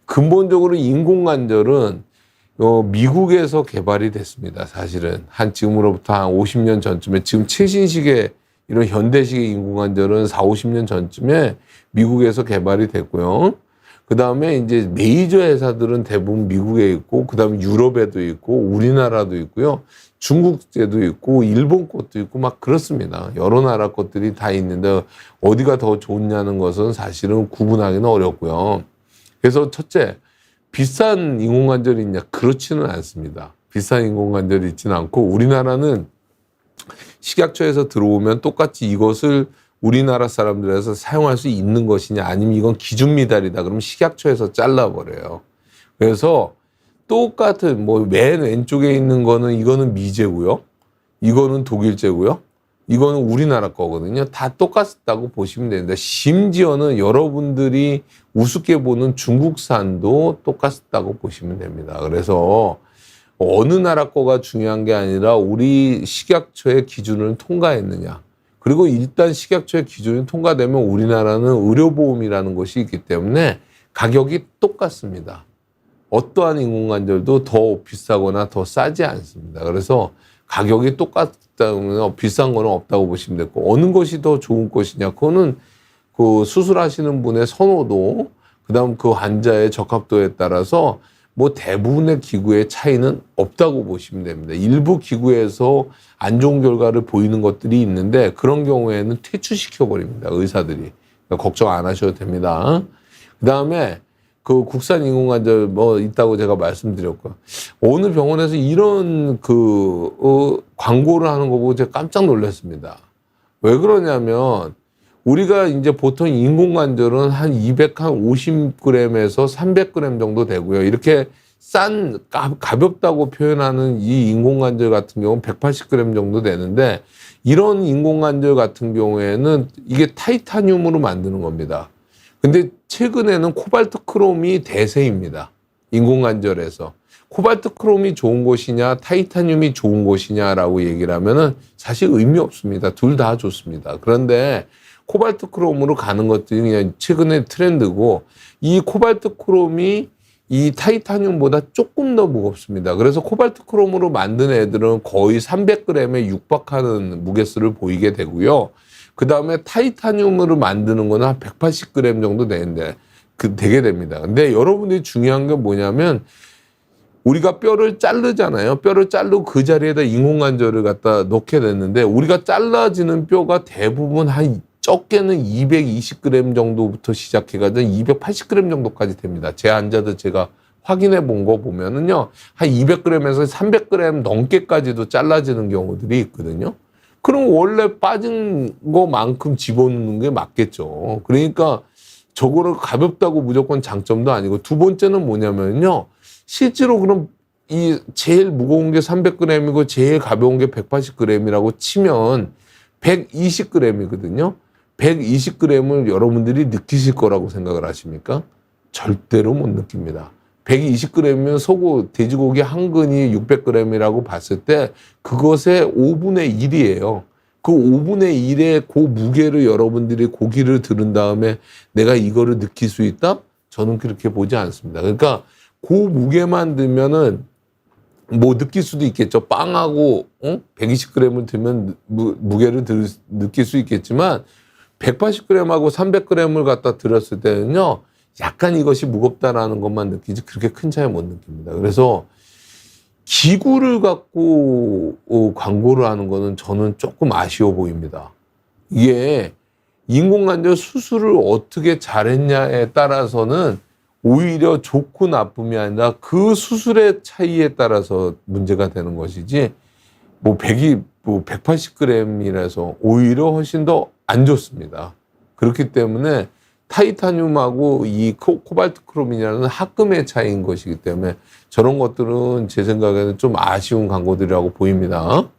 근본적으로 인공관절은 미국에서 개발이 됐습니다. 사실은 지금으로부터 한 50년 전쯤에, 지금 최신식의 이런 현대식의 인공관절은 4, 50년 전쯤에 미국에서 개발이 됐고요. 그 다음에 이제 메이저 회사들은 대부분 미국에 있고, 그 다음에 유럽에도 있고, 우리나라도 있고요. 중국제도 있고, 일본 것도 있고, 막 그렇습니다. 여러 나라 것들이 다 있는데, 어디가 더 좋냐는 것은 사실은 구분하기는 어렵고요. 그래서 첫째, 비싼 인공관절이 있냐? 그렇지는 않습니다. 비싼 인공관절이 있지는 않고, 우리나라는 식약처에서 들어오면 똑같이 이것을 우리나라 사람들에서 사용할 수 있는 것이냐, 아니면 이건 기준 미달이다 그러면 식약처에서 잘라버려요. 그래서 똑같은 뭐 맨 왼쪽에 있는 거는 이거는 미제고요, 이거는 독일제고요, 이거는 우리나라 거거든요. 다 똑같다고 보시면 됩니다. 심지어는 여러분들이 우습게 보는 중국산도 똑같다고 보시면 됩니다. 그래서 어느 나라 거가 중요한 게 아니라 우리 식약처의 기준을 통과했느냐. 그리고 일단 식약처의 기준이 통과되면 우리나라는 의료보험이라는 것이 있기 때문에 가격이 똑같습니다. 어떠한 인공관절도 더 비싸거나 더 싸지 않습니다. 그래서 가격이 똑같다면 비싼 거는 없다고 보시면 되고, 어느 것이 더 좋은 것이냐, 그거는 그 수술하시는 분의 선호도, 그다음 그 환자의 적합도에 따라서 뭐 대부분의 기구의 차이는 없다고 보시면 됩니다. 일부 기구에서 안 좋은 결과를 보이는 것들이 있는데 그런 경우에는 퇴출시켜 버립니다, 의사들이. 그러니까 걱정 안 하셔도 됩니다. 그 다음에 그 국산 인공관절 뭐 있다고 제가 말씀드렸고, 어느 병원에서 이런 광고를 하는 거 보고 제가 깜짝 놀랐습니다. 왜 그러냐면, 우리가 이제 보통 인공관절은 한 250g에서 300g 정도 되고요. 이렇게 가볍다고 표현하는 이 인공관절 같은 경우는 180g 정도 되는데, 이런 인공관절 같은 경우에는 이게 타이타늄으로 만드는 겁니다. 근데 최근에는 코발트 크롬이 대세입니다. 인공관절에서. 코발트 크롬이 좋은 것이냐, 타이타늄이 좋은 것이냐라고 얘기를 하면은 사실 의미 없습니다. 둘 다 좋습니다. 그런데 코발트 크롬으로 가는 것들이 그냥 최근의 트렌드고, 이 코발트 크롬이 이 타이타늄보다 조금 더 무겁습니다. 그래서 코발트 크롬으로 만든 애들은 거의 300g에 육박하는 무게수를 보이게 되고요. 그 다음에 타이타늄으로 만드는 거는 한 180g 정도 되게 됩니다. 근데 여러분들이 중요한 게 뭐냐면, 우리가 뼈를 자르잖아요. 뼈를 자르고 그 자리에다 인공관절을 갖다 놓게 됐는데, 우리가 잘라지는 뼈가 대부분 한 적게는 220g 정도부터 시작해가지고 280g 정도까지 됩니다. 제 환자들 제가 확인해 본 거 보면은요, 한 200g에서 300g 넘게까지도 잘라지는 경우들이 있거든요. 그럼 원래 빠진 거만큼 집어넣는 게 맞겠죠. 그러니까 저거를 가볍다고 무조건 장점도 아니고, 두 번째는 뭐냐면요, 실제로 그럼 이 제일 무거운 게 300g이고 제일 가벼운 게 180g이라고 치면 120g이거든요. 120g을 여러분들이 느끼실 거라고 생각을 하십니까? 절대로 못 느낍니다. 120g이면 돼지고기 한 근이 600g이라고 봤을 때 그것의 5분의 1이에요. 그 5분의 1의 그 무게를 여러분들이 고기를 들은 다음에 내가 이거를 느낄 수 있다? 저는 그렇게 보지 않습니다. 그러니까 그 무게만 들면은 뭐 느낄 수도 있겠죠. 빵하고 120g을 들면 무게를 느낄 수 있겠지만, 180g하고 300g을 갖다 들었을 때는요, 약간 이것이 무겁다라는 것만 느끼지 그렇게 큰 차이 못 느낍니다. 그래서 기구를 갖고 광고를 하는 거는 저는 조금 아쉬워 보입니다. 이게 인공관절 수술을 어떻게 잘했냐에 따라서는 오히려 좋고 나쁨이 아니라 그 수술의 차이에 따라서 문제가 되는 것이지, 뭐 100이 뭐 180g이라서 오히려 훨씬 더 안 좋습니다. 그렇기 때문에 타이타늄하고 이 코발트 크롬이라는 합금의 차이인 것이기 때문에 저런 것들은 제 생각에는 좀 아쉬운 광고들이라고 보입니다.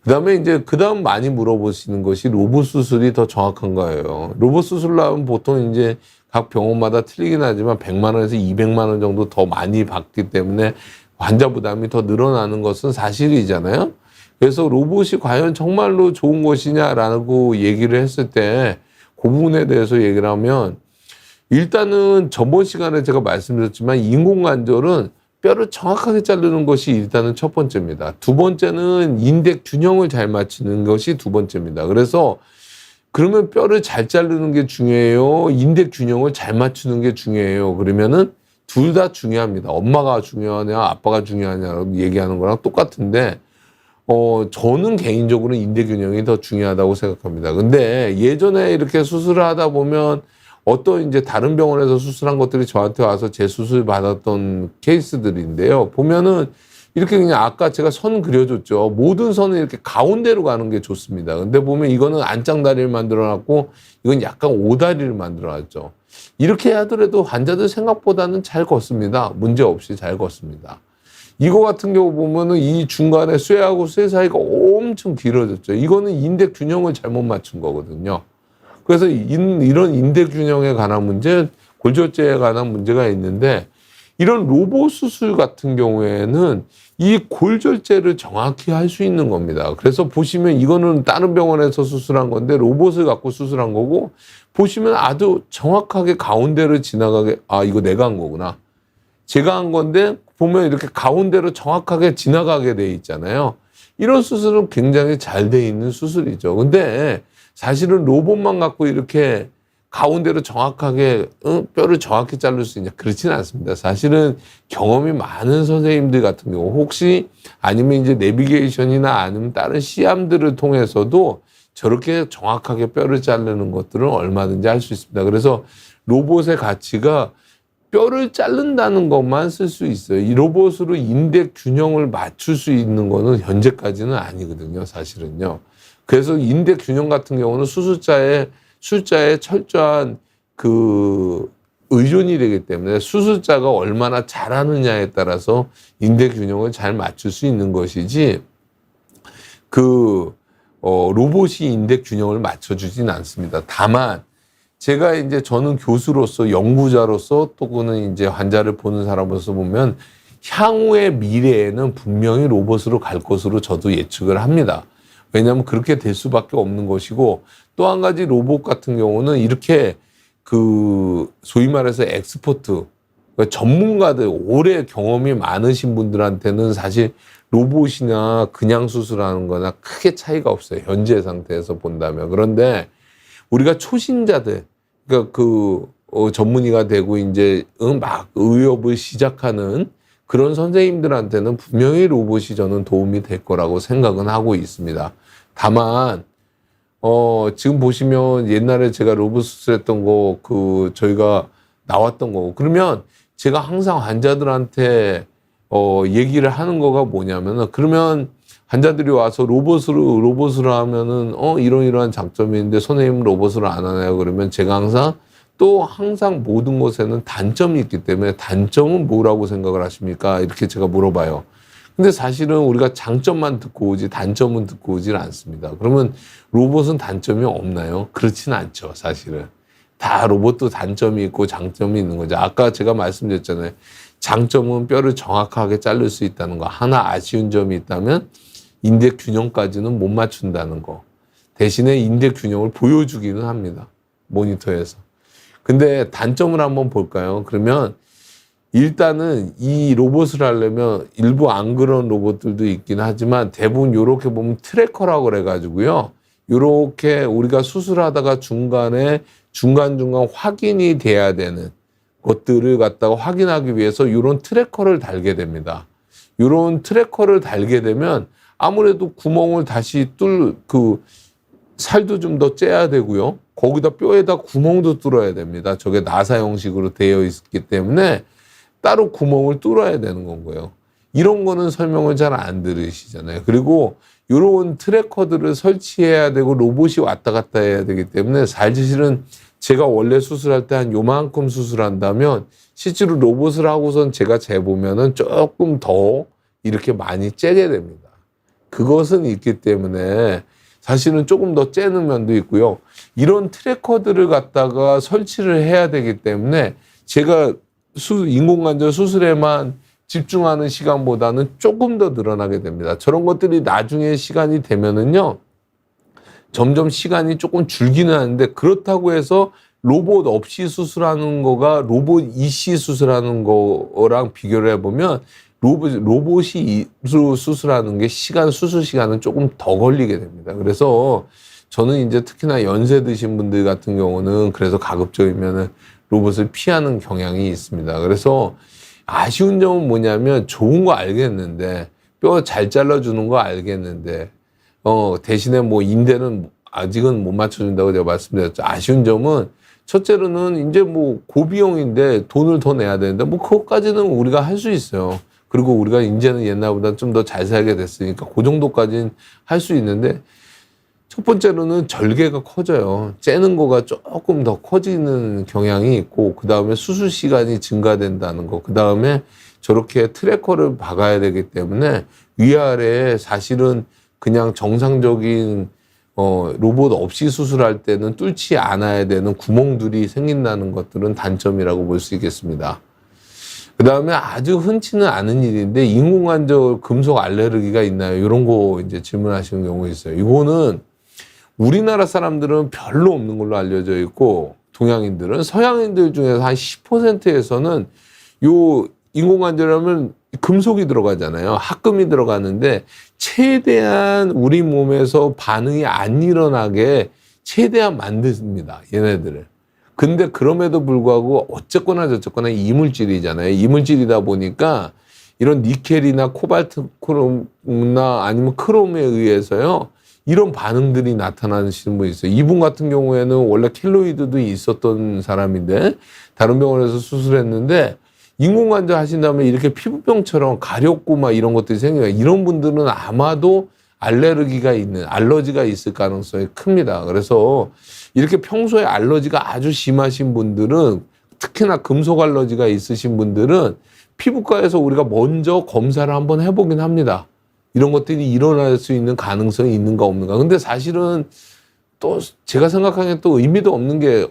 그다음에 이제 그다음 많이 물어보시는 것이 로봇 수술이 더 정확한 거예요. 로봇 수술을 하면 보통 이제 각 병원마다 틀리긴 하지만 100만 원에서 200만 원 정도 더 많이 받기 때문에 환자 부담이 더 늘어나는 것은 사실이잖아요. 그래서 로봇이 과연 정말로 좋은 것이냐라고 얘기를 했을 때 그 부분에 대해서 얘기를 하면, 일단은 저번 시간에 제가 말씀드렸지만 인공관절은 뼈를 정확하게 자르는 것이 일단은 첫 번째입니다. 두 번째는 인대 균형을 잘 맞추는 것이 두 번째입니다. 그래서 그러면 뼈를 잘 자르는 게 중요해요, 인대 균형을 잘 맞추는 게 중요해요? 그러면은 둘 다 중요합니다. 엄마가 중요하냐 아빠가 중요하냐라고 얘기하는 거랑 똑같은데, 저는 개인적으로 인대 균형이 더 중요하다고 생각합니다. 근데 예전에 이렇게 수술을 하다 보면 어떤 이제 다른 병원에서 수술한 것들이 저한테 와서 재수술 받았던 케이스들인데요. 보면은 이렇게 그냥 아까 제가 선 그려줬죠. 모든 선은 이렇게 가운데로 가는 게 좋습니다. 근데 보면 이거는 안짱다리를 만들어놨고 이건 약간 오다리를 만들어놨죠. 이렇게 하더라도 환자들 생각보다는 잘 걷습니다. 문제 없이 잘 걷습니다. 이거 같은 경우 보면은 이 중간에 쇠하고 쇠 사이가 엄청 길어졌죠. 이거는 인대 균형을 잘못 맞춘 거거든요. 그래서 이런 인대 균형에 관한 문제, 골절제에 관한 문제가 있는데, 이런 로봇 수술 같은 경우에는 이 골절제를 정확히 할 수 있는 겁니다. 그래서 보시면 이거는 다른 병원에서 수술한 건데 로봇을 갖고 수술한 거고, 보시면 아주 정확하게 가운데를 지나가게, 아, 이거 내가 한 거구나. 제가 한 건데 보면 이렇게 가운데로 정확하게 지나가게 돼 있잖아요. 이런 수술은 굉장히 잘 돼 있는 수술이죠. 근데 사실은 로봇만 갖고 이렇게 가운데로 정확하게 뼈를 정확히 자를 수 있냐, 그렇지는 않습니다. 사실은 경험이 많은 선생님들 같은 경우, 혹시 아니면 이제 내비게이션이나 아니면 다른 시암들을 통해서도 저렇게 정확하게 뼈를 자르는 것들은 얼마든지 할 수 있습니다. 그래서 로봇의 가치가 뼈를 자른다는 것만 쓸 수 있어요. 이 로봇으로 인대 균형을 맞출 수 있는 거는 현재까지는 아니거든요, 사실은요. 그래서 인대 균형 같은 경우는 수술자의 철저한 그 의존이 되기 때문에 수술자가 얼마나 잘하느냐에 따라서 인대 균형을 잘 맞출 수 있는 것이지, 로봇이 인대 균형을 맞춰주진 않습니다. 다만 제가 이제 저는 교수로서, 연구자로서, 또는 이제 환자를 보는 사람으로서 보면 향후의 미래에는 분명히 로봇으로 갈 것으로 저도 예측을 합니다. 왜냐하면 그렇게 될 수밖에 없는 것이고, 또 한 가지 로봇 같은 경우는 이렇게 소위 말해서 엑스퍼트, 그러니까 전문가들, 오래 경험이 많으신 분들한테는 사실 로봇이나 그냥 수술하는 거나 크게 차이가 없어요, 현재 상태에서 본다면. 그런데 우리가 초신자들, 그러니까 전문의가 되고 이제 막 의협을 시작하는 그런 선생님들한테는 분명히 로봇이 저는 도움이 될 거라고 생각은 하고 있습니다. 다만 지금 보시면 옛날에 제가 로봇 수술했던 거, 저희가 나왔던 거고, 그러면 제가 항상 환자들한테 얘기를 하는 거가 뭐냐면은, 그러면 환자들이 와서 로봇으로 하면은 이러이러한 장점이 있는데 선생님 로봇으로 안 하나요? 그러면 제가 항상 모든 것에는 단점이 있기 때문에 단점은 뭐라고 생각을 하십니까? 이렇게 제가 물어봐요. 근데 사실은 우리가 장점만 듣고 오지 단점은 듣고 오질 않습니다. 그러면 로봇은 단점이 없나요? 그렇지는 않죠, 사실은. 다 로봇도 단점이 있고 장점이 있는 거죠. 아까 제가 말씀드렸잖아요. 장점은 뼈를 정확하게 자를 수 있다는 거. 하나 아쉬운 점이 있다면 인대 균형까지는 못 맞춘다는 거. 대신에 인대 균형을 보여주기는 합니다, 모니터에서. 근데 단점을 한번 볼까요? 그러면 일단은 이 로봇을 하려면 일부 안 그런 로봇들도 있긴 하지만 대부분 요렇게 보면 트래커라고 그래가지고요. 요렇게 우리가 수술하다가 중간중간 확인이 돼야 되는 것들을 갖다가 확인하기 위해서 요런 트래커를 달게 됩니다. 요런 트래커를 달게 되면 아무래도 구멍을 다시 살도 좀 더 째야 되고요. 거기다 뼈에다 구멍도 뚫어야 됩니다. 저게 나사 형식으로 되어 있기 때문에 따로 구멍을 뚫어야 되는 건고요. 이런 거는 설명을 잘 안 들으시잖아요. 그리고 이런 트래커들을 설치해야 되고 로봇이 왔다 갔다 해야 되기 때문에 사실은 제가 원래 수술할 때 한 요만큼 수술한다면 실제로 로봇을 하고선 제가 재보면은 조금 더 이렇게 많이 째게 됩니다. 그것은 있기 때문에 사실은 조금 더 째는 면도 있고요. 이런 트래커들을 갖다가 설치를 해야 되기 때문에 제가 인공관절 수술에만 집중하는 시간보다는 조금 더 늘어나게 됩니다. 저런 것들이 나중에 시간이 되면은요, 점점 시간이 조금 줄기는 하는데, 그렇다고 해서 로봇 없이 수술하는 거가 로봇 이씨 수술하는 거랑 비교를 해보면 로봇이 수술하는 게 수술 시간은 조금 더 걸리게 됩니다. 그래서 저는 이제 특히나 연세 드신 분들 같은 경우는 그래서 가급적이면은 로봇을 피하는 경향이 있습니다. 그래서 아쉬운 점은 뭐냐면 좋은 거 알겠는데 뼈 잘 잘라주는 거 알겠는데 대신에 뭐 인대는 아직은 못 맞춰준다고 제가 말씀드렸죠. 아쉬운 점은 첫째로는 이제 뭐 고비용인데 돈을 더 내야 되는데 뭐 그것까지는 우리가 할 수 있어요. 그리고 우리가 이제는 옛날보다 좀 더 잘 살게 됐으니까 그 정도까지는 할 수 있는데 첫 번째로는 절개가 커져요. 째는 거가 조금 더 커지는 경향이 있고 그 다음에 수술 시간이 증가된다는 거. 그 다음에 저렇게 트래커를 박아야 되기 때문에 위아래에 사실은 그냥 정상적인 로봇 없이 수술할 때는 뚫지 않아야 되는 구멍들이 생긴다는 것들은 단점이라고 볼 수 있겠습니다. 그 다음에 아주 흔치는 않은 일인데 인공관절 금속 알레르기가 있나요? 이런 거 이제 질문하시는 경우가 있어요. 이거는 우리나라 사람들은 별로 없는 걸로 알려져 있고 동양인들은 서양인들 중에서 한 10%에서는 요 인공관절하면 금속이 들어가잖아요. 합금이 들어가는데 최대한 우리 몸에서 반응이 안 일어나게 최대한 만듭니다. 얘네들을. 근데 그럼에도 불구하고 어쨌거나 저쨌거나 이물질이잖아요. 이물질이다 보니까 이런 니켈이나 코발트 크롬이나 아니면 크롬에 의해서요. 이런 반응들이 나타나시는 분이 있어요. 이분 같은 경우에는 원래 켈로이드도 있었던 사람인데 다른 병원에서 수술했는데 인공관절 하신 다음에 이렇게 피부병처럼 가렵고 막 이런 것들이 생겨요. 이런 분들은 아마도 알레르기가 알러지가 있을 가능성이 큽니다. 그래서 이렇게 평소에 알러지가 아주 심하신 분들은 특히나 금속 알러지가 있으신 분들은 피부과에서 우리가 먼저 검사를 한번 해보긴 합니다. 이런 것들이 일어날 수 있는 가능성이 있는가 없는가. 근데 사실은 또 제가 생각하기엔 또 의미도 없는 게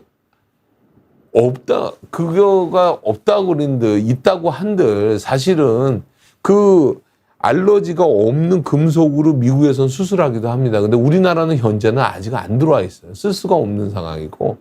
그거가 없다고 그런들, 있다고 한들 사실은 그 알러지가 없는 금속으로 미국에선 수술하기도 합니다. 근데 우리나라는 현재는 아직 안 들어와 있어요. 쓸 수가 없는 상황이고.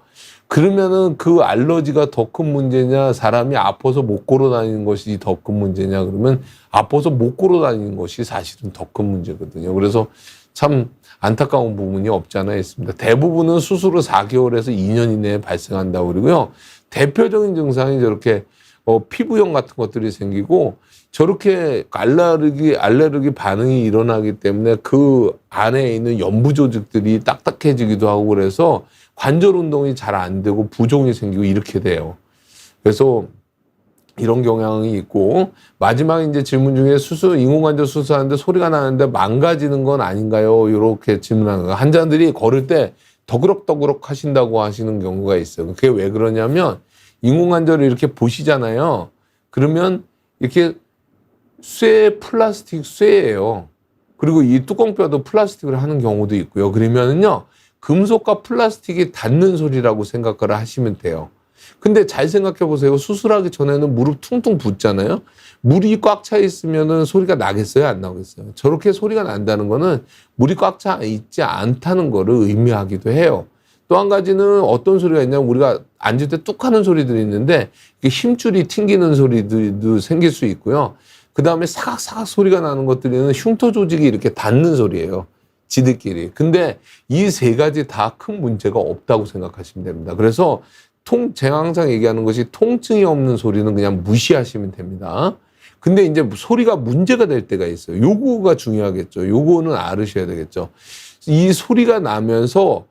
그러면은 그 알러지가 더 큰 문제냐, 사람이 아파서 못 걸어 다니는 것이 더 큰 문제냐, 그러면 아파서 못 걸어 다니는 것이 사실은 더 큰 문제거든요. 그래서 참 안타까운 부분이 없지 않아 있습니다. 대부분은 수술 후 4개월에서 2년 이내에 발생한다고 그러고요. 대표적인 증상이 저렇게 피부염 같은 것들이 생기고 저렇게 알레르기 반응이 일어나기 때문에 그 안에 있는 연부 조직들이 딱딱해지기도 하고 그래서 관절 운동이 잘 안 되고 부종이 생기고 이렇게 돼요. 그래서 이런 경향이 있고 마지막 이제 질문 중에 인공관절 수술하는데 소리가 나는데 망가지는 건 아닌가요? 이렇게 질문하는 거예요. 환자들이 걸을 때 더그럭더그럭 하신다고 하시는 경우가 있어요. 그게 왜 그러냐면 인공관절을 이렇게 보시잖아요. 그러면 이렇게 플라스틱 쇠예요. 그리고 이 뚜껑뼈도 플라스틱을 하는 경우도 있고요. 그러면은요, 금속과 플라스틱이 닿는 소리라고 생각을 하시면 돼요. 근데 잘 생각해 보세요. 수술하기 전에는 무릎 퉁퉁 붓잖아요. 물이 꽉 차 있으면은 소리가 나겠어요? 안 나겠어요? 저렇게 소리가 난다는 거는 물이 꽉 차 있지 않다는 거를 의미하기도 해요. 또 한 가지는 어떤 소리가 있냐면 우리가 앉을 때 뚝 하는 소리들이 있는데 힘줄이 튕기는 소리들도 생길 수 있고요. 그 다음에 사각사각 소리가 나는 것들은 흉터 조직이 이렇게 닿는 소리예요. 지들끼리. 근데 이 세 가지 다 큰 문제가 없다고 생각하시면 됩니다. 그래서 제가 항상 얘기하는 것이 통증이 없는 소리는 그냥 무시하시면 됩니다. 근데 이제 소리가 문제가 될 때가 있어요. 요거가 중요하겠죠. 요거는 알으셔야 되겠죠. 이 소리가 나면서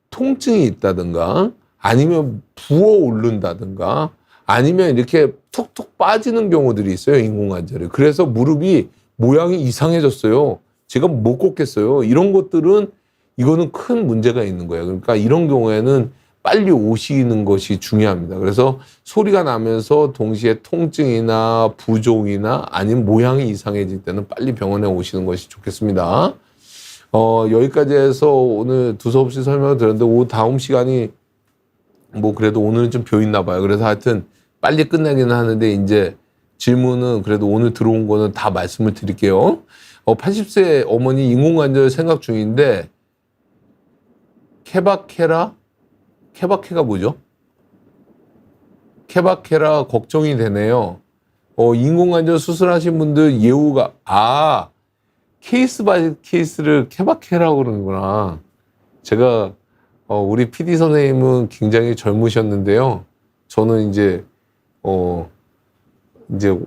통증이 있다든가 아니면 부어오른다든가 아니면 이렇게 툭툭 빠지는 경우들이 있어요. 인공관절이. 그래서 무릎이 모양이 이상해졌어요. 제가 못 걷겠어요. 이런 것들은 이거는 큰 문제가 있는 거예요. 그러니까 이런 경우에는 빨리 오시는 것이 중요합니다. 그래서 소리가 나면서 동시에 통증이나 부종이나 아니면 모양이 이상해질 때는 빨리 병원에 오시는 것이 좋겠습니다. 여기까지 해서 오늘 두서없이 설명을 드렸는데 오 다음 시간이 뭐 그래도 오늘은 좀 비어있나 봐요. 그래서 하여튼 빨리 끝나기는 하는데 이제 질문은 그래도 오늘 들어온 거는 다 말씀을 드릴게요. 80세 어머니 인공관절 생각 중인데 케바케가 뭐죠? 케바케라 걱정이 되네요. 인공관절 수술하신 분들 예후가 케이스 바이 케이스를 케바케라고 그러는구나. 제가 우리 PD 선생님은 굉장히 젊으셨는데요. 저는 이제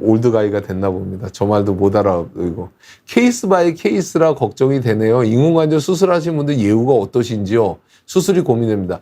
올드가이가 됐나 봅니다. 저 말도 못 알아보고. 케이스 바이 케이스라 걱정이 되네요. 인공관절 수술하신 분들 예후가 어떠신지요? 수술이 고민됩니다.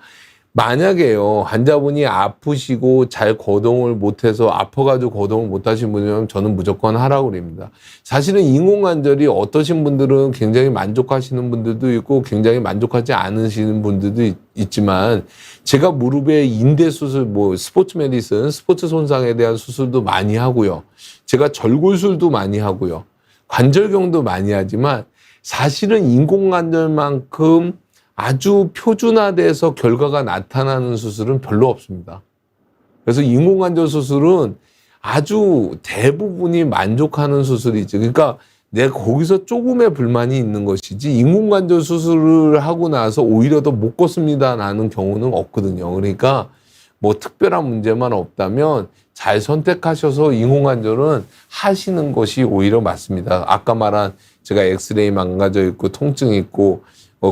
만약에요, 환자분이 아프시고 잘 거동을 못해서 아파가지고 거동을 못하신 분이면 저는 무조건 하라고 그럽니다. 사실은 인공관절이 어떠신 분들은 굉장히 만족하시는 분들도 있고 굉장히 만족하지 않으시는 분들도 있지만 제가 무릎에 인대 수술, 스포츠 메디슨, 스포츠 손상에 대한 수술도 많이 하고요. 제가 절골술도 많이 하고요. 관절경도 많이 하지만 사실은 인공관절만큼 아주 표준화돼서 결과가 나타나는 수술은 별로 없습니다. 그래서 인공관절 수술은 아주 대부분이 만족하는 수술이지. 그러니까 내가 거기서 조금의 불만이 있는 것이지 인공관절 수술을 하고 나서 오히려 더 못 걷습니다라는 경우는 없거든요. 그러니까 뭐 특별한 문제만 없다면 잘 선택하셔서 인공관절은 하시는 것이 오히려 맞습니다. 아까 말한 제가 엑스레이 망가져 있고 통증이 있고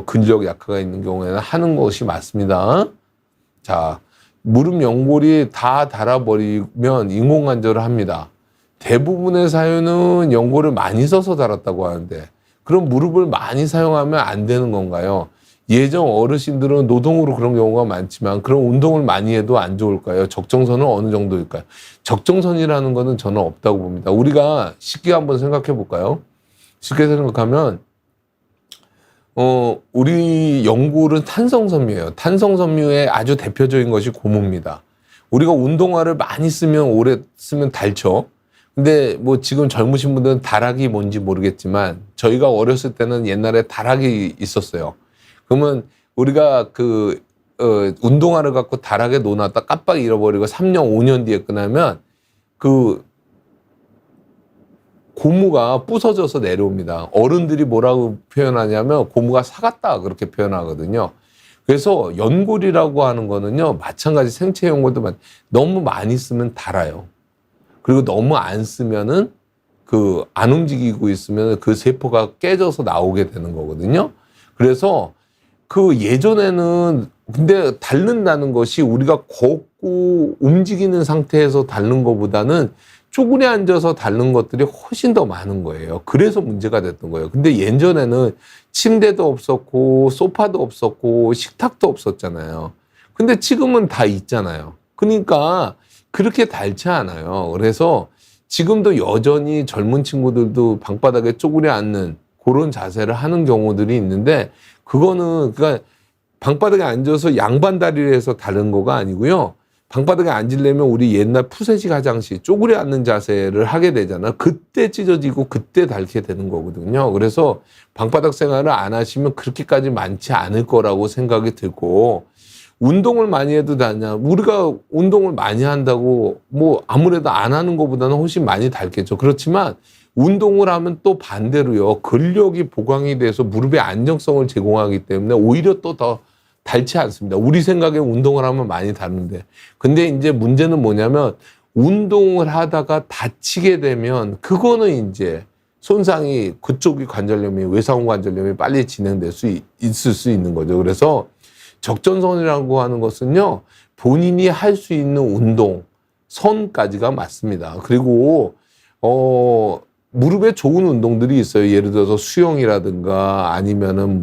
근력 약화가 있는 경우에는 하는 것이 맞습니다. 자, 무릎 연골이 다 닳아버리면 인공관절을 합니다. 대부분의 사유는 연골을 많이 써서 닳았다고 하는데 그럼 무릎을 많이 사용하면 안 되는 건가요? 예전 어르신들은 노동으로 그런 경우가 많지만 그런 운동을 많이 해도 안 좋을까요? 적정선은 어느 정도일까요? 적정선이라는 거는 저는 없다고 봅니다. 우리가 쉽게 한번 생각해 볼까요? 쉽게 생각하면 우리 연골은 탄성섬유예요. 탄성섬유의 아주 대표적인 것이 고무입니다. 우리가 운동화를 많이 쓰면 오래 쓰면 닳죠. 근데 뭐 지금 젊으신 분들은 다락이 뭔지 모르겠지만 저희가 어렸을 때는 옛날에 다락이 있었어요. 그러면 우리가 운동화를 갖고 다락에 놓아놨다 깜빡 잃어버리고 3년, 5년 뒤에 끝나면 고무가 부서져서 내려옵니다. 어른들이 뭐라고 표현하냐면 고무가 사갔다 그렇게 표현하거든요. 그래서 연골이라고 하는 거는요, 마찬가지 생체 연골도 너무 많이 쓰면 닳아요. 그리고 너무 안 쓰면은 안 움직이고 있으면 그 세포가 깨져서 나오게 되는 거거든요. 그래서 예전에는 근데 닳는다는 것이 우리가 걷고 움직이는 상태에서 닳는 것보다는 쪼그려 앉아서 닳는 것들이 훨씬 더 많은 거예요. 그래서 문제가 됐던 거예요. 근데 예전에는 침대도 없었고 소파도 없었고 식탁도 없었잖아요. 근데 지금은 다 있잖아요. 그러니까 그렇게 닳지 않아요. 그래서 지금도 여전히 젊은 친구들도 방바닥에 쪼그려 앉는 그런 자세를 하는 경우들이 있는데 그러니까 방바닥에 앉아서 양반다리를 해서 닳는 거가 아니고요. 방바닥에 앉으려면 우리 옛날 푸세식 화장실 쪼그려 앉는 자세를 하게 되잖아. 그때 찢어지고 그때 닳게 되는 거거든요. 그래서 방바닥 생활을 안 하시면 그렇게까지 많지 않을 거라고 생각이 들고 운동을 많이 해도 닳냐. 우리가 운동을 많이 한다고 아무래도 안 하는 것보다는 훨씬 많이 닳겠죠. 그렇지만 운동을 하면 또 반대로요. 근력이 보강이 돼서 무릎의 안정성을 제공하기 때문에 오히려 또 더 닳지 않습니다. 우리 생각에 운동을 하면 많이 닳는데. 근데 이제 문제는 뭐냐면 운동을 하다가 다치게 되면 그거는 이제 손상이 그쪽이 관절염이 외상후 관절염이 빨리 진행될 수 있을 수 있는 거죠. 그래서 적정선이라고 하는 것은요. 본인이 할 수 있는 운동 선까지가 맞습니다. 그리고 무릎에 좋은 운동들이 있어요. 예를 들어서 수영이라든가 아니면은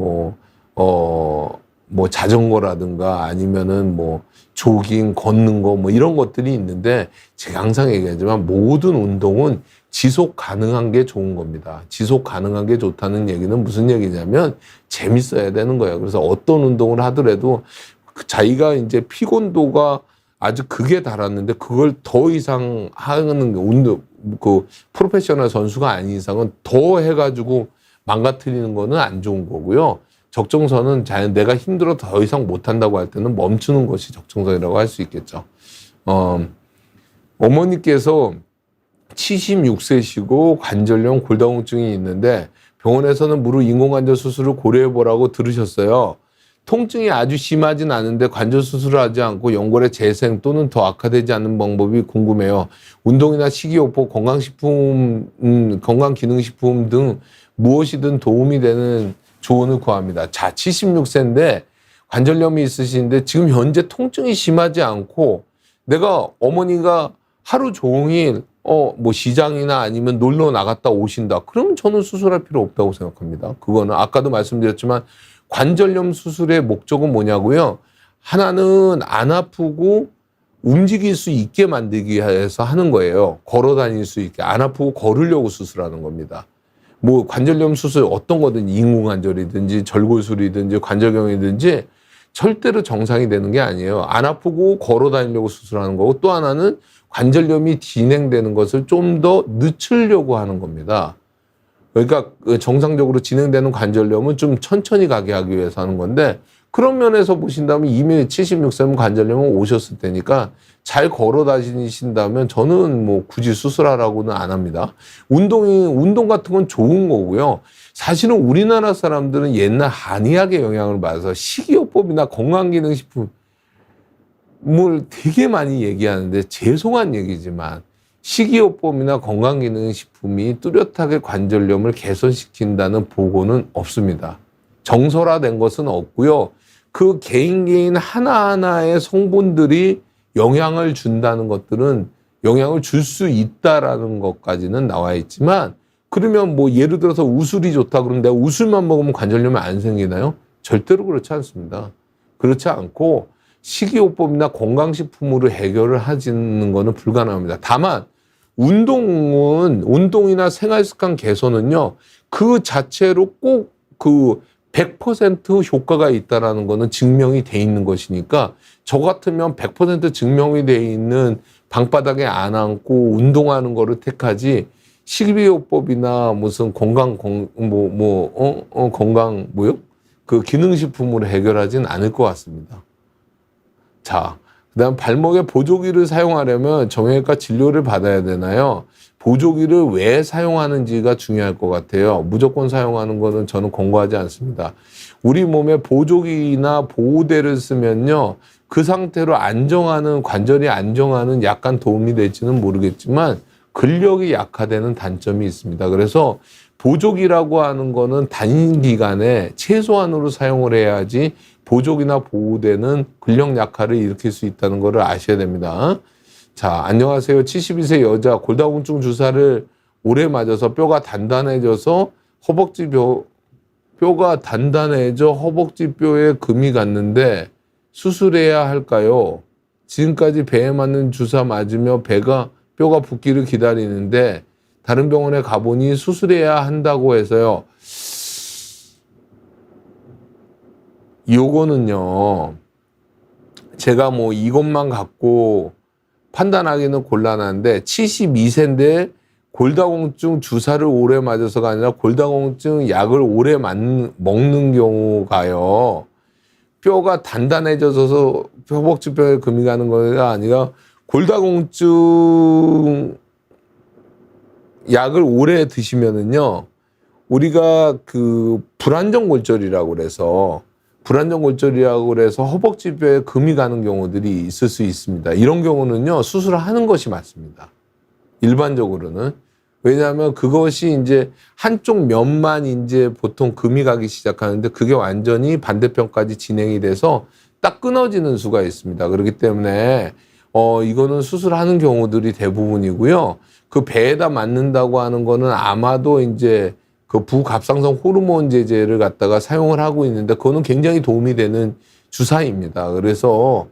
뭐 자전거라든가 아니면은 뭐 조깅, 걷는 거 뭐 이런 것들이 있는데 제가 항상 얘기하지만 모든 운동은 지속 가능한 게 좋은 겁니다. 지속 가능한 게 좋다는 얘기는 무슨 얘기냐면 재밌어야 되는 거예요. 그래서 어떤 운동을 하더라도 자기가 이제 피곤도가 아주 극에 달았는데 그걸 더 이상 하는 운동, 그 프로페셔널 선수가 아닌 이상은 더 해가지고 망가뜨리는 거는 안 좋은 거고요. 적정선은 내가 힘들어 더 이상 못한다고 할 때는 멈추는 것이 적정선이라고 할 수 있겠죠. 어머니께서 76세시고 관절염 골다공증이 있는데 병원에서는 무릎 인공관절 수술을 고려해보라고 들으셨어요. 통증이 아주 심하진 않은데 관절 수술을 하지 않고 연골의 재생 또는 더 악화되지 않는 방법이 궁금해요. 운동이나 식이요법, 건강식품, 건강기능식품 등 무엇이든 도움이 되는 조언을 구합니다. 자, 76세인데 관절염이 있으신데 지금 현재 통증이 심하지 않고 내가 어머니가 하루 종일 뭐 시장이나 아니면 놀러 나갔다 오신다. 그러면 저는 수술할 필요 없다고 생각합니다. 그거는 아까도 말씀드렸지만 관절염 수술의 목적은 뭐냐고요? 하나는 안 아프고 움직일 수 있게 만들기 위해서 하는 거예요. 걸어 다닐 수 있게. 안 아프고 걸으려고 수술하는 겁니다. 뭐 관절염 수술 어떤 거든 인공관절이든지 절골술이든지 관절경이든지 절대로 정상이 되는 게 아니에요. 안 아프고 걸어 다니려고 수술하는 거고 또 하나는 관절염이 진행되는 것을 좀 더 늦추려고 하는 겁니다. 그러니까 정상적으로 진행되는 관절염은 좀 천천히 가게 하기 위해서 하는 건데 그런 면에서 보신다면 이미 76세면 관절염은 오셨을 테니까 잘 걸어 다니신다면 저는 뭐 굳이 수술하라고는 안 합니다. 운동 같은 건 좋은 거고요. 사실은 우리나라 사람들은 옛날 한의학의 영향을 받아서 식이요법이나 건강기능식품을 되게 많이 얘기하는데 죄송한 얘기지만 식이요법이나 건강기능식품이 뚜렷하게 관절염을 개선시킨다는 보고는 없습니다. 정설화된 것은 없고요. 그 개인 하나하나의 성분들이 영향을 준다는 것들은 영향을 줄 수 있다라는 것까지는 나와 있지만 그러면 뭐 예를 들어서 우술이 좋다 그러면 내가 우술만 먹으면 관절염이 안 생기나요? 절대로 그렇지 않습니다. 그렇지 않고 식이요법이나 건강식품으로 해결을 하지는 거는 불가능합니다. 다만 운동이나 생활습관 개선은요 그 자체로 꼭 그 100% 효과가 있다라는 거는 증명이 돼 있는 것이니까 저 같으면 100% 증명이 돼 있는 방바닥에 안 앉고 운동하는 거를 택하지 식이요법이나 무슨 건강 그 기능식품으로 해결하진 않을 것 같습니다. 자, 그다음 발목에 보조기를 사용하려면 정형외과 진료를 받아야 되나요? 보조기를 왜 사용하는지가 중요할 것 같아요. 무조건 사용하는 거는 저는 권고하지 않습니다. 우리 몸에 보조기나 보호대를 쓰면요. 그 상태로 관절이 안정하는 약간 도움이 될지는 모르겠지만 근력이 약화되는 단점이 있습니다. 그래서 보조기라고 하는 거는 단기간에 최소한으로 사용을 해야지 보조기나 보호대는 근력 약화를 일으킬 수 있다는 것을 아셔야 됩니다. 자, 안녕하세요. 72세 여자 골다공증 주사를 오래 맞아서 뼈가 단단해져 허벅지 뼈에 금이 갔는데 수술해야 할까요? 지금까지 배에 맞는 주사 맞으며 뼈가 붓기를 기다리는데 다른 병원에 가보니 수술해야 한다고 해서요. 요거는요. 제가 뭐 이것만 갖고 판단하기는 곤란한데 72세인데 골다공증 주사를 오래 맞아서가 아니라 골다공증 약을 오래 먹는 경우가요. 뼈가 단단해져서 허벅지 뼈에 금이 가는 거가 아니라 골다공증 약을 오래 드시면은요. 우리가 그 불안정골절이라고 그래서 허벅지 뼈에 금이 가는 경우들이 있을 수 있습니다. 이런 경우는요, 수술을 하는 것이 맞습니다. 일반적으로는. 왜냐하면 그것이 이제 한쪽 면만 이제 보통 금이 가기 시작하는데 그게 완전히 반대편까지 진행이 돼서 딱 끊어지는 수가 있습니다. 그렇기 때문에, 이거는 수술하는 경우들이 대부분이고요. 그 배에다 맞는다고 하는 거는 아마도 이제 그 부갑상선 호르몬 제제를 갖다가 사용을 하고 있는데 그거는 굉장히 도움이 되는 주사입니다. 그래서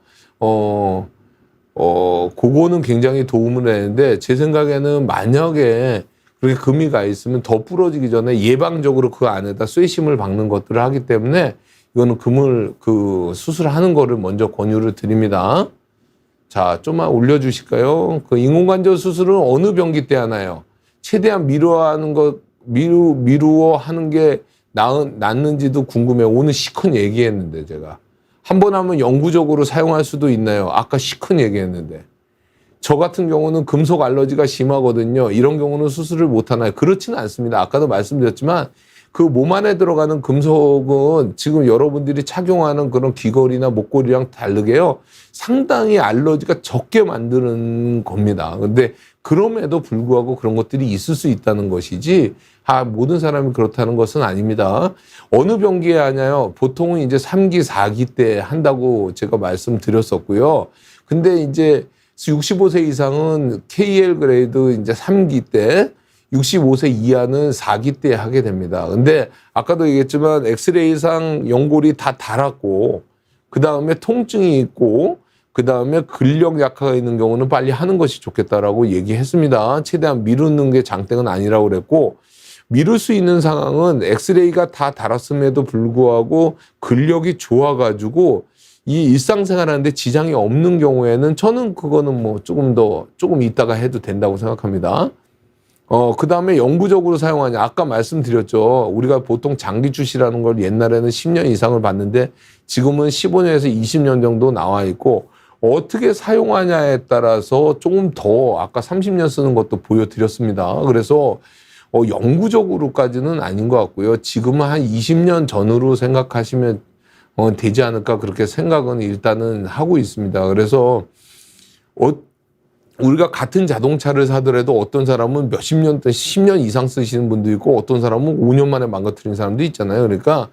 그거는 굉장히 도움을 되는데 제 생각에는 만약에 그렇게 금이 가 있으면 더 부러지기 전에 예방적으로 그 안에다 쇠심을 박는 것들을 하기 때문에 이거는 금을 그 수술하는 거를 먼저 권유를 드립니다. 자, 좀만 올려주실까요? 그 인공관절 수술은 어느 병기 때 하나요? 최대한 미루어 하는 게 낫는지도 궁금해요. 오늘 시큰 얘기했는데 제가. 한 번 하면 영구적으로 사용할 수도 있나요? 아까 시큰 얘기했는데. 저 같은 경우는 금속 알러지가 심하거든요. 이런 경우는 수술을 못 하나요? 그렇지는 않습니다. 아까도 말씀드렸지만 그 몸 안에 들어가는 금속은 지금 여러분들이 착용하는 그런 귀걸이나 목걸이랑 다르게요. 상당히 알러지가 적게 만드는 겁니다. 근데 그럼에도 불구하고 그런 것들이 있을 수 있다는 것이지 모든 사람이 그렇다는 것은 아닙니다. 어느 병기에 하냐요? 보통은 이제 3기, 4기 때 한다고 제가 말씀드렸었고요. 근데 이제 65세 이상은 KL 그레이드 이제 3기 때 65세 이하는 4기 때 하게 됩니다. 근데 아까도 얘기했지만 엑스레이상 연골이 다 닳았고 그 다음에 통증이 있고 그 다음에 근력 약화가 있는 경우는 빨리 하는 것이 좋겠다라고 얘기했습니다. 최대한 미루는 게 장땡은 아니라고 그랬고 미룰 수 있는 상황은 엑스레이가 다 닳았음에도 불구하고 근력이 좋아가지고 이 일상생활하는데 지장이 없는 경우에는 저는 그거는 뭐 조금 이따가 해도 된다고 생각합니다. 그 다음에 영구적으로 사용하냐. 아까 말씀드렸죠. 우리가 보통 장기 출시라는 걸 옛날에는 10년 이상을 봤는데 지금은 15년에서 20년 정도 나와 있고 어떻게 사용하냐에 따라서 조금 더 아까 30년 쓰는 것도 보여드렸습니다. 그래서 영구적으로까지는 아닌 것 같고요. 지금은 한 20년 전으로 생각하시면 되지 않을까 그렇게 생각은 일단은 하고 있습니다. 그래서 우리가 같은 자동차를 사더라도 어떤 사람은 몇십 년, 10년 이상 쓰시는 분도 있고 어떤 사람은 5년 만에 망가뜨리는 사람도 있잖아요. 그러니까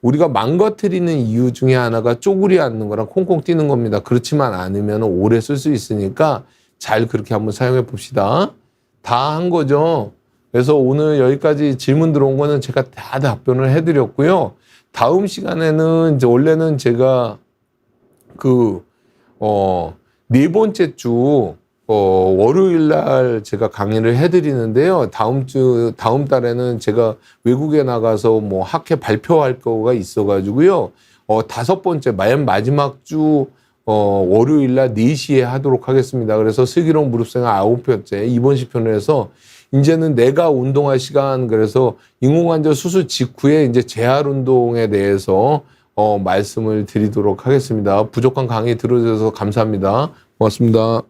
우리가 망가뜨리는 이유 중에 하나가 쪼그리 앉는 거랑 콩콩 뛰는 겁니다. 그렇지만 않으면 오래 쓸 수 있으니까 잘 그렇게 한번 사용해 봅시다. 다 한 거죠. 그래서 오늘 여기까지 질문 들어온 거는 제가 다 답변을 해드렸고요. 다음 시간에는 이제 원래는 제가 네 번째 주 월요일 날 제가 강의를 해드리는데요. 다음 달에는 제가 외국에 나가서 뭐 학회 발표할 거가 있어가지고요. 다섯 번째, 맨 마지막 주 월요일 날 4시에 하도록 하겠습니다. 그래서 슬기로운 무릎생활 9편째 이번 시편을 해서 이제는 내가 운동할 시간, 그래서 인공관절 수술 직후에 이제 재활 운동에 대해서 말씀을 드리도록 하겠습니다. 부족한 강의 들어주셔서 감사합니다. 고맙습니다.